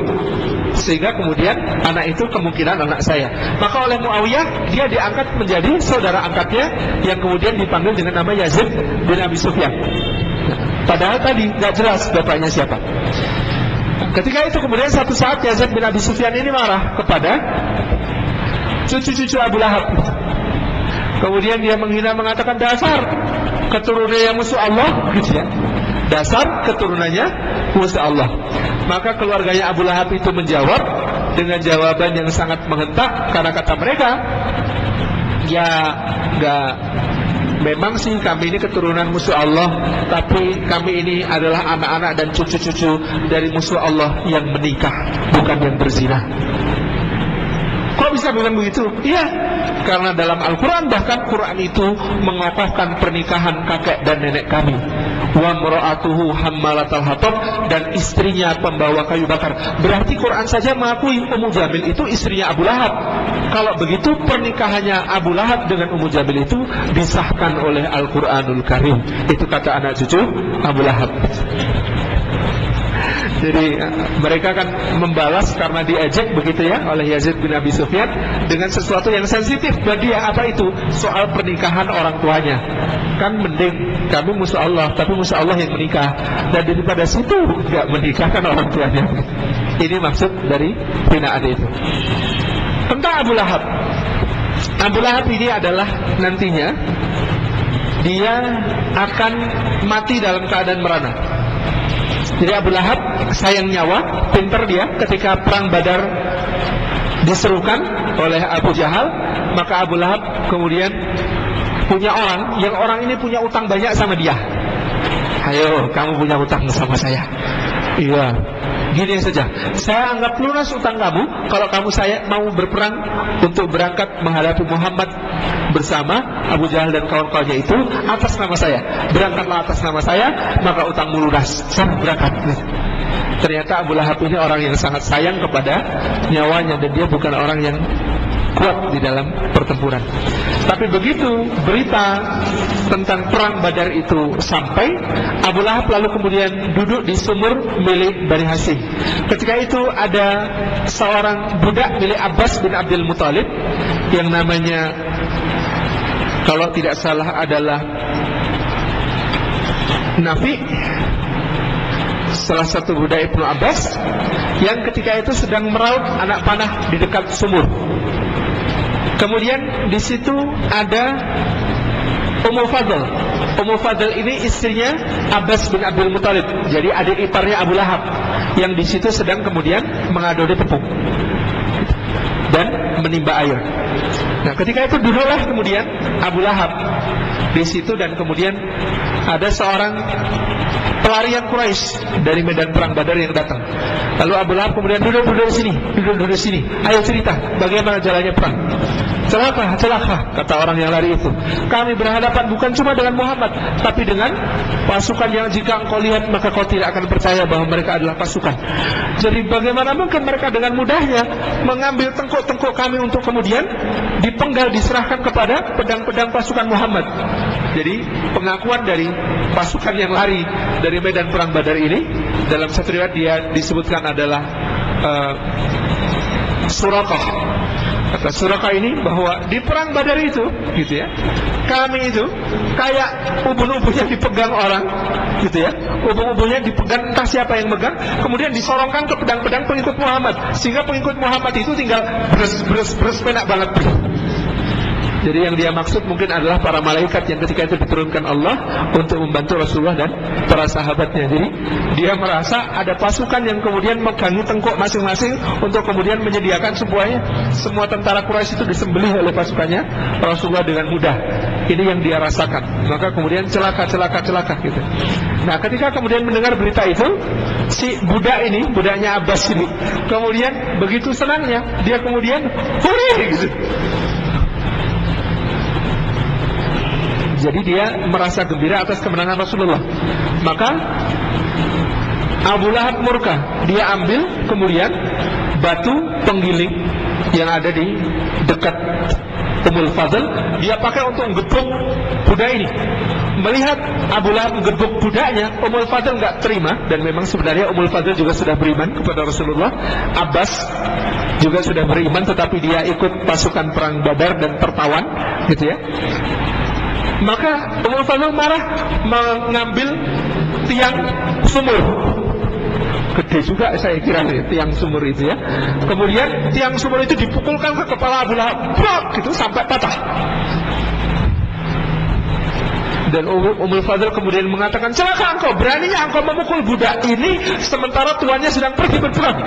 Sehingga kemudian anak itu kemungkinan anak saya. Maka oleh Muawiyah dia diangkat menjadi saudara angkatnya, yang kemudian dipanggil dengan nama Yazid bin Abi Sufyan. Padahal tadi tidak jelas bapaknya siapa. Ketika itu kemudian satu saat Yazid bin Abi Sufyan ini marah kepada cucu-cucu Abu Lahab. Kemudian dia menghina, mengatakan dasar keturunannya musuh Allah, gitu ya. Dasar keturunannya musuh Allah. Maka keluarganya Abu Lahab itu menjawab dengan jawaban yang sangat menghentak, karena kata mereka, ya enggak, memang sih kami ini keturunan musuh Allah, tapi kami ini adalah anak-anak dan cucu-cucu dari musuh Allah yang menikah, bukan yang berzina. Kok bisa bilang begitu? Iya, karena dalam Al-Quran, bahkan Quran itu mengokohkan pernikahan kakek dan nenek kami. Wa mra'atuhu hammalatal hatab, dan istrinya pembawa kayu bakar. Berarti Quran saja mengakui Ummu Jamil itu istrinya Abu Lahab. Kalau begitu pernikahannya Abu Lahab dengan Ummu Jamil itu disahkan oleh Al-Quranul Karim. Itu kata anak cucu Abu Lahab. Jadi mereka akan membalas karena diejek begitu ya oleh Yazid bin Abi Sufyan dengan sesuatu yang sensitif bagi dia. Apa itu? Soal pernikahan orang tuanya. Kan mending kami musuh Allah, tapi musuh Allah yang menikah, dan daripada situ nggak menikahkan orang tuanya. Ini maksud dari hinaan itu. Tentang Abu Lahab. Abu Lahab ini adalah nantinya dia akan mati dalam keadaan merana. Jadi Abu Lahab sayang nyawa, pinter dia. Ketika perang Badar diserukan oleh Abu Jahal, maka Abu Lahab kemudian punya orang, yang orang ini punya utang banyak sama dia. Ayo, kamu punya utang sama saya. Iya, gini saja, saya anggap lunas utang kamu kalau kamu saya mau berperang untuk berangkat menghadapi Muhammad bersama Abu Jahal dan kawan-kawannya itu atas nama saya. Berangkatlah atas nama saya, maka utangmu lunas. Saya berangkat. Ternyata Abu Lahab ini orang yang sangat sayang kepada nyawanya, dan dia bukan orang yang kuat di dalam pertempuran. Tapi begitu berita tentang perang Badar itu sampai, Abu Lahab lalu kemudian duduk di sumur milik Bani Hashim. Ketika itu ada seorang budak milik Abbas bin Abdul Muthalib yang namanya, kalau tidak salah adalah Nafi, salah satu budak Ibnu Abbas, yang ketika itu sedang meraut anak panah di dekat sumur. Kemudian di situ ada Ummu Fadl. Ummu Fadl ini istrinya Abbas bin Abdul Muthalib, jadi adik iparnya Abu Lahab, yang di situ sedang kemudian mengadoni tepung dan menimba air. Nah, ketika itu duduklah kemudian Abu Lahab di situ, dan kemudian ada seorang pelarian Quraisy dari medan perang Badar yang datang. Lalu Abu Lahab kemudian duduk di sini. Ayo cerita bagaimana jalannya perang. Celaka, kata orang yang lari itu. Kami berhadapan bukan cuma dengan Muhammad, tapi dengan pasukan yang jika engkau lihat maka kau tidak akan percaya bahwa mereka adalah pasukan. Jadi bagaimana mungkin mereka dengan mudahnya mengambil tengkuk-tengkuk kami untuk kemudian dipenggal, diserahkan kepada pedang-pedang pasukan Muhammad. Jadi pengakuan dari pasukan yang lari dari medan perang Badar ini, dalam satu riwayat dia disebutkan adalah Surakah. Kata Surakah ini bahwa di perang Badar itu, gitu ya, kami itu kayak ubun-ubunnya dipegang orang, gitu ya, ubun-ubunnya dipegang, entah siapa yang megang, kemudian disorongkan ke pedang-pedang pengikut Muhammad, sehingga pengikut Muhammad itu tinggal beres penak banget. Jadi yang dia maksud mungkin adalah para malaikat yang ketika itu diturunkan Allah untuk membantu Rasulullah dan para sahabatnya. Jadi dia merasa ada pasukan yang kemudian megangi tengkuk masing-masing untuk kemudian menyediakan semuanya. Semua tentara Quraisy itu disembelih oleh pasukannya Rasulullah dengan mudah. Ini yang dia rasakan. Maka kemudian celaka gitu. Nah, ketika kemudian mendengar berita itu, si budak ini, budaknya Abbas ini, kemudian begitu senangnya dia kemudian hore gitu. Jadi dia merasa gembira atas kemenangan Rasulullah. Maka Abu Lahab murka. Dia ambil kemudian batu penggiling yang ada di dekat Ummul Fadl, dia pakai untuk gebuk budak ini. Melihat Abu Lahab gebuk budaknya, Ummul Fadl nggak terima, dan memang sebenarnya Ummul Fadl juga sudah beriman kepada Rasulullah. Abbas juga sudah beriman, tetapi dia ikut pasukan perang Badar dan tertawan, gitu ya. Maka Ummul Fadl marah, mengambil tiang sumur. Gede juga saya kira tiang sumur itu ya. Kemudian tiang sumur itu dipukulkan ke kepala Abu Lahab, gitu sampai patah. Dan Ummul Fadl kemudian mengatakan, celaka engkau, beraninya engkau memukul budak ini sementara tuannya sedang pergi berperang.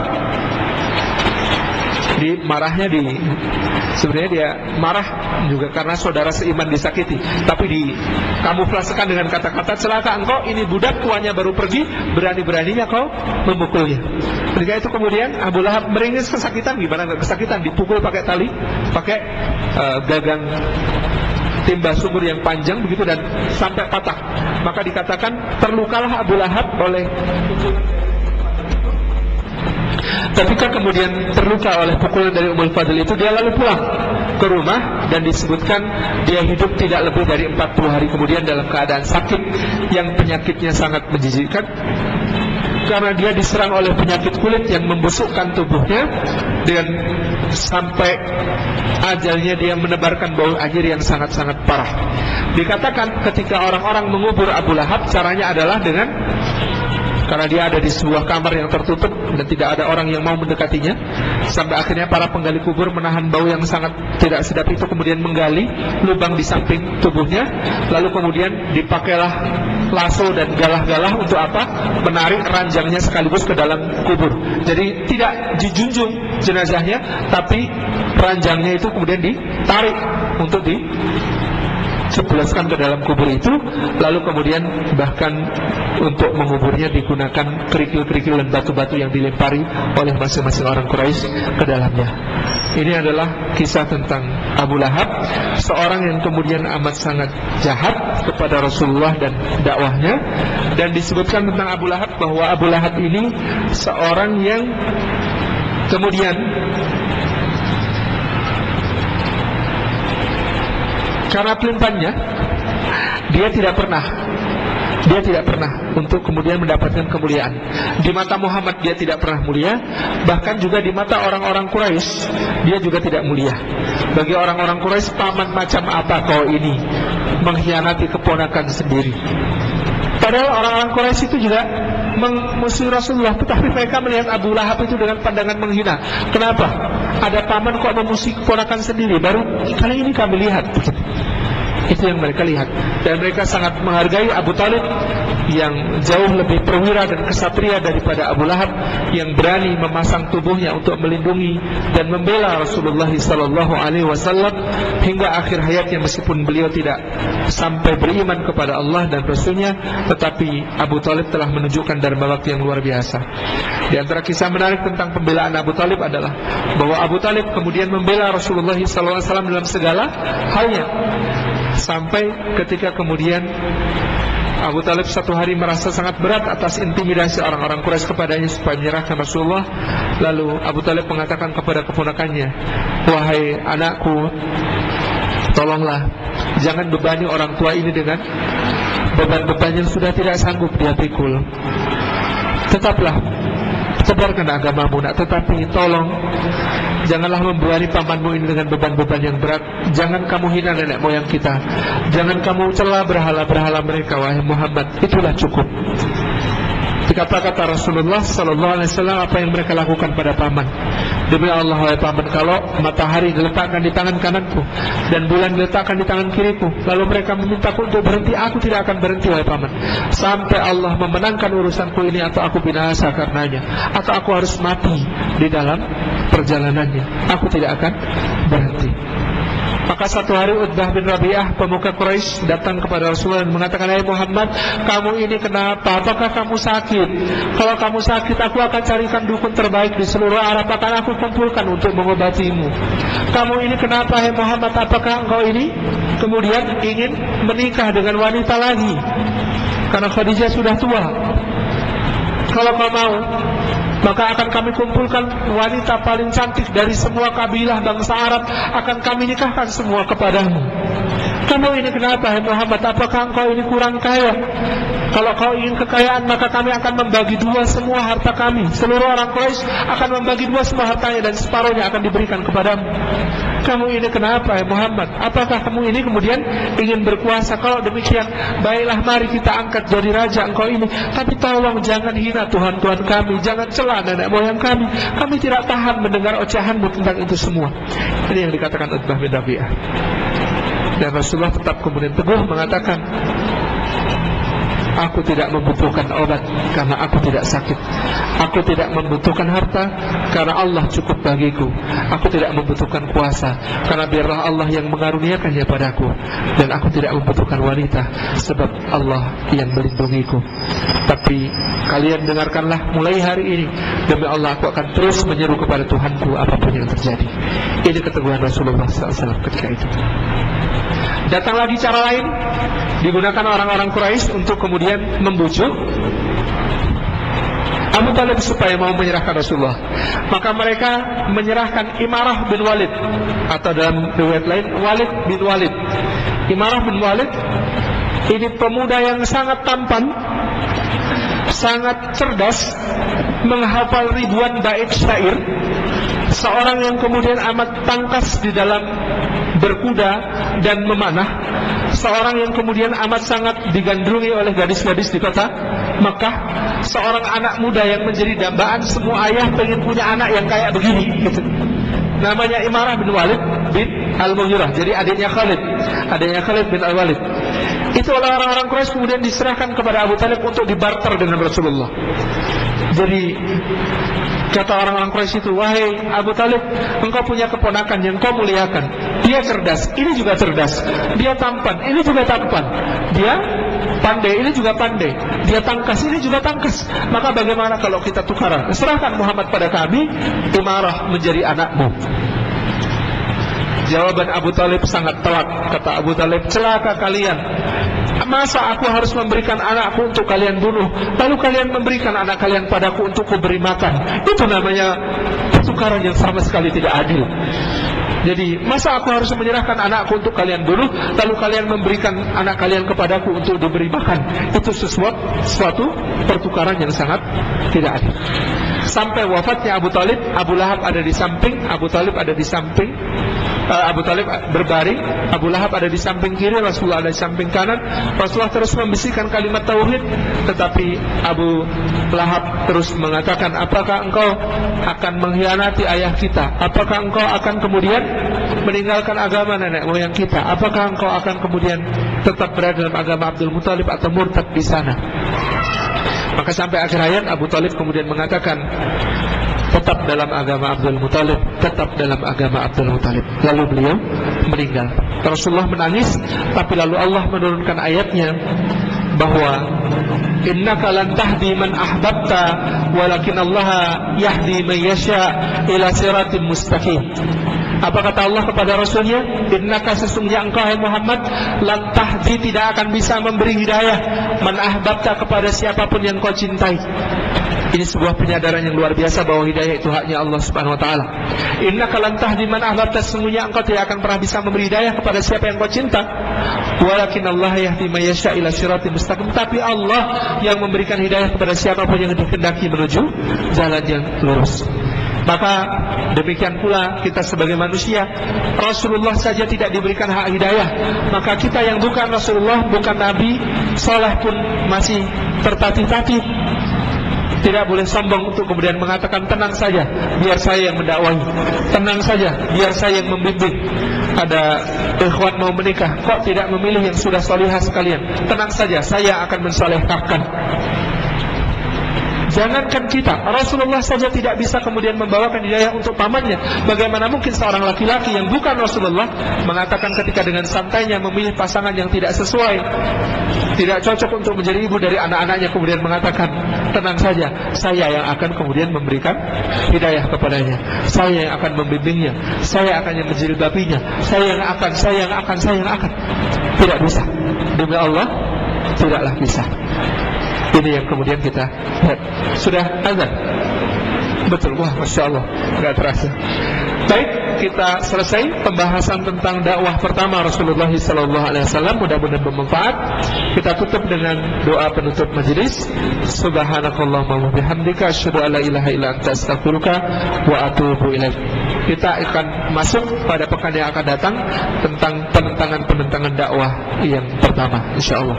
Sebenarnya dia marah juga karena saudara seiman disakiti, tapi dikamuflasekan dengan kata-kata, celaka engkau, ini budak tuannya baru pergi, berani-beraninya kau memukulnya. Ketika itu kemudian Abu Lahab meringis kesakitan. Gimana nggak kesakitan? Dipukul pakai tali, pakai gagang timba sumur yang panjang begitu, dan sampai patah. Maka dikatakan terlukalah Abu Lahab oleh pukulan. Ketika kemudian terluka oleh pukulan dari Ummul Fadl itu, dia lalu pulang ke rumah, dan disebutkan dia hidup tidak lebih dari 40 hari kemudian dalam keadaan sakit yang penyakitnya sangat menjijikkan, karena dia diserang oleh penyakit kulit yang membusukkan tubuhnya, dan sampai ajalnya dia menebarkan bau anjir yang sangat-sangat parah. Dikatakan ketika orang-orang mengubur Abu Lahab, caranya adalah dengan, karena dia ada di sebuah kamar yang tertutup dan tidak ada orang yang mau mendekatinya, sampai akhirnya para penggali kubur menahan bau yang sangat tidak sedap itu, kemudian menggali lubang di samping tubuhnya, lalu kemudian dipakailah lasso dan galah-galah untuk apa? Menarik ranjangnya sekaligus ke dalam kubur. Jadi tidak dijunjung jenazahnya, tapi ranjangnya itu kemudian ditarik untuk jebloskan ke dalam kubur itu, lalu kemudian bahkan untuk menguburnya digunakan kerikil-kerikil dan batu-batu yang dilempari oleh masing-masing orang Quraisy ke dalamnya. Ini adalah kisah tentang Abu Lahab, seorang yang kemudian amat sangat jahat kepada Rasulullah dan dakwahnya. Dan disebutkan tentang Abu Lahab bahwa Abu Lahab ini seorang yang kemudian karena pelimpannya dia tidak pernah untuk kemudian mendapatkan kemuliaan. Di mata Muhammad dia tidak pernah mulia, bahkan juga di mata orang-orang Quraisy dia juga tidak mulia. Bagi orang-orang Quraisy, paman macam apa kau ini, mengkhianati keponakan sendiri. Padahal orang-orang Quraisy itu juga memusuhi Rasulullah, tetapi mereka melihat Abu Lahab itu dengan pandangan menghina. Kenapa? Ada paman kok memusuhi keponakan sendiri, baru kali ini kami lihat. Itu yang mereka lihat. Dan mereka sangat menghargai Abu Talib yang jauh lebih perwira dan kesatria daripada Abu Lahab, yang berani memasang tubuhnya untuk melindungi dan membela Rasulullah SAW hingga akhir hayatnya, meskipun beliau tidak sampai beriman kepada Allah dan Rasulnya, tetapi Abu Talib telah menunjukkan dharma bakti yang luar biasa. Di antara kisah menarik tentang pembelaan Abu Talib adalah bahwa Abu Talib kemudian membela Rasulullah SAW dalam segala halnya, sampai ketika kemudian Abu Talib satu hari merasa sangat berat atas intimidasi orang-orang Quraisy kepadanya supaya menyerahkan Rasulullah. Lalu Abu Talib mengatakan kepada keponakannya, wahai anakku, tolonglah jangan bebani orang tua ini dengan beban-beban yang sudah tidak sanggup dia pikul. Tetaplah sebarkan agamamu nak, tetapi tolong janganlah membebani pamanmu ini dengan beban-beban yang berat. Jangan kamu hina nenek moyang kita, jangan kamu cela berhala-berhala mereka, wahai Muhammad. Itulah cukup. Kata Rasulullah SAW, apa yang mereka lakukan pada paman. Demi Allah, wahai paman, kalau matahari diletakkan di tangan kananku dan bulan diletakkan di tangan kiriku, lalu mereka memintaku untuk berhenti, aku tidak akan berhenti, wahai paman, sampai Allah memenangkan urusanku ini, atau aku binasa karenanya, atau aku harus mati di dalam perjalanannya. Aku tidak akan berhenti. Maka satu hari Utbah bin Rabi'ah, pemuka Quraisy, datang kepada Rasulullah dan mengatakan, hai Muhammad, kamu ini kenapa? Apakah kamu sakit? Kalau kamu sakit, aku akan carikan dukun terbaik di seluruh Arab, akan aku kumpulkan untuk mengobatimu. Kamu ini kenapa, hai Muhammad? Apakah engkau ini kemudian ingin menikah dengan wanita lagi? Karena Khadijah sudah tua. Kalau kau mau, maka akan kami kumpulkan wanita paling cantik dari semua kabilah bangsa Arab, akan kami nikahkan semua kepadamu. Kamu ini kenapa, hai Muhammad? Apakah engkau ini kurang kaya? Kalau kau ingin kekayaan, maka kami akan membagi dua semua harta kami. Seluruh orang Quraisy akan membagi dua semua hartanya, dan separuhnya akan diberikan kepadamu. Kamu ini kenapa, hai Muhammad? Apakah kamu ini kemudian ingin berkuasa? Kalau demikian, baiklah, mari kita angkat jadi raja engkau ini. Tapi tolong jangan hina Tuhan-Tuhan kami, jangan cela nenek moyang kami. Kami tidak tahan mendengar ocehanmu tentang itu semua. Ini yang dikatakan Utbah bin Rabi'ah. Dan Rasulullah tetap kemudian teguh mengatakan, aku tidak membutuhkan obat karena aku tidak sakit. Aku tidak membutuhkan harta karena Allah cukup bagiku. Aku tidak membutuhkan kuasa karena biarlah Allah yang mengaruniakannya padaku. Dan aku tidak membutuhkan wanita sebab Allah yang melindungiku. Tapi kalian dengarkanlah, mulai hari ini demi Allah aku akan terus menyeru kepada Tuhanku apapun yang terjadi. Ini keteguhan Rasulullah SAW ketika itu. Datang lagi cara lain, digunakan orang-orang Quraisy untuk kemudian membujuk Abu Talib supaya mau menyerahkan Rasulullah. Maka mereka menyerahkan Imarah bin Walid, atau dalam riwayat lain Walid bin Walid. Imarah bin Walid ini pemuda yang sangat tampan, sangat cerdas, menghafal ribuan bait syair, seorang yang kemudian amat tangkas di dalam berkuda dan memanah, seorang yang kemudian amat sangat digandrungi oleh gadis-gadis di kota Mekah, seorang anak muda yang menjadi dambaan semua ayah pengen punya anak yang kayak begini gitu. Namanya Imarah bin Walid bin Al-Mughirah, jadi adiknya Khalid bin Al-Walid. Itu oleh orang-orang Quraisy kemudian diserahkan kepada Abu Talib untuk dibarter dengan Rasulullah. Jadi kata orang-orang Quraisy itu, wahai Abu Talib, engkau punya keponakan yang kau muliakan. Dia cerdas, ini juga cerdas. Dia tampan, ini juga tampan. Dia pandai, ini juga pandai. Dia tangkas, ini juga tangkas. Maka bagaimana kalau kita tukaran? Serahkan Muhammad pada kami, Umarah menjadi anakmu. Jawaban Abu Talib sangat telak. Kata Abu Talib, celaka kalian. Masa aku harus memberikan anakku untuk kalian bunuh, lalu kalian memberikan anak kalian padaku untuk kuberi makan? Itu namanya pertukaran yang sama sekali tidak adil. Jadi masa aku harus menyerahkan anakku untuk kalian bunuh, lalu kalian memberikan anak kalian kepadaku untuk diberi makan? Itu suatu pertukaran yang sangat tidak adil. Sampai wafatnya Abu Talib, Abu Lahab ada di samping, Abu Talib ada di samping, Abu Talib berbaring, Abu Lahab ada di samping kiri, Rasulullah ada di samping kanan. Rasulullah terus membisikkan kalimat tauhid, tetapi Abu Lahab terus mengatakan, apakah engkau akan mengkhianati ayah kita? Apakah engkau akan kemudian meninggalkan agama nenek moyang kita? Apakah engkau akan kemudian tetap berada dalam agama Abdul Muthalib atau murtad di sana? Maka sampai akhir hayat Abu Talib kemudian mengatakan, tetap dalam agama Abdul Muthalib, tetap dalam agama Abdul Muthalib. Lalu beliau meninggal. Rasulullah menangis, tapi lalu Allah menurunkan ayatnya bahwa innaka lan tahdi man ahbabta walakin Allah yahdi man yasha ila siratim mustaqim. Apa kata Allah kepada Rasulnya? Innaka, sesungguhnya engkau hai Muhammad, lan tahdi, tidak akan bisa memberi hidayah, man ahbabta, kepada siapapun yang kau cintai. Ini sebuah penyadaran yang luar biasa bahwa hidayah itu haknya Allah Subhanahu wa taala. Innaka lan tahdi man ahbabta, sesungguhnya engkau tidak akan pernah bisa memberi hidayah kepada siapa yang kau cinta. Walakin Allah yahdi man yasha ila siratim mustaqim. Tapi Allah yang memberikan hidayah kepada siapapun yang dikehendaki menuju jalan yang lurus. Maka demikian pula kita sebagai manusia, Rasulullah saja tidak diberikan hak hidayah, maka kita yang bukan Rasulullah, bukan Nabi Saleh pun masih tertatih-tatih. Tidak boleh sombong untuk kemudian mengatakan, tenang saja, biar saya yang mendakwahi, tenang saja, biar saya yang membimbing. Ada ikhwan mau menikah, kok tidak memilih yang sudah solihah sekalian? Tenang saja, saya akan mensolehahkan. Jangankan kita, Rasulullah saja tidak bisa kemudian membawakan hidayah untuk pamannya. Bagaimana mungkin seorang laki-laki yang bukan Rasulullah mengatakan ketika dengan santainya memilih pasangan yang tidak sesuai, tidak cocok untuk menjadi ibu dari anak-anaknya, kemudian mengatakan, tenang saja, saya yang akan kemudian memberikan hidayah kepadanya, saya yang akan membimbingnya, saya akan yang menjilbabinya, saya yang akan. Tidak bisa. Demi Allah, tidaklah bisa. Ini yang kemudian kita lihat. Sudah azan? Betul, wah Masya Allah, gak terasa. Baik, kita selesai pembahasan tentang dakwah pertama Rasulullah SAW. Mudah-mudahan bermanfaat. Kita tutup dengan doa penutup majelis. Subhanakallahumma wa bihamdika, asyhadu an la ilaha illa anta, astaghfiruka wa atubu ilaik. Kita akan masuk pada pekan yang akan datang tentang penentangan dakwah yang pertama, insyaallah.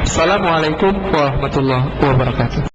Assalamualaikum warahmatullahi wabarakatuh.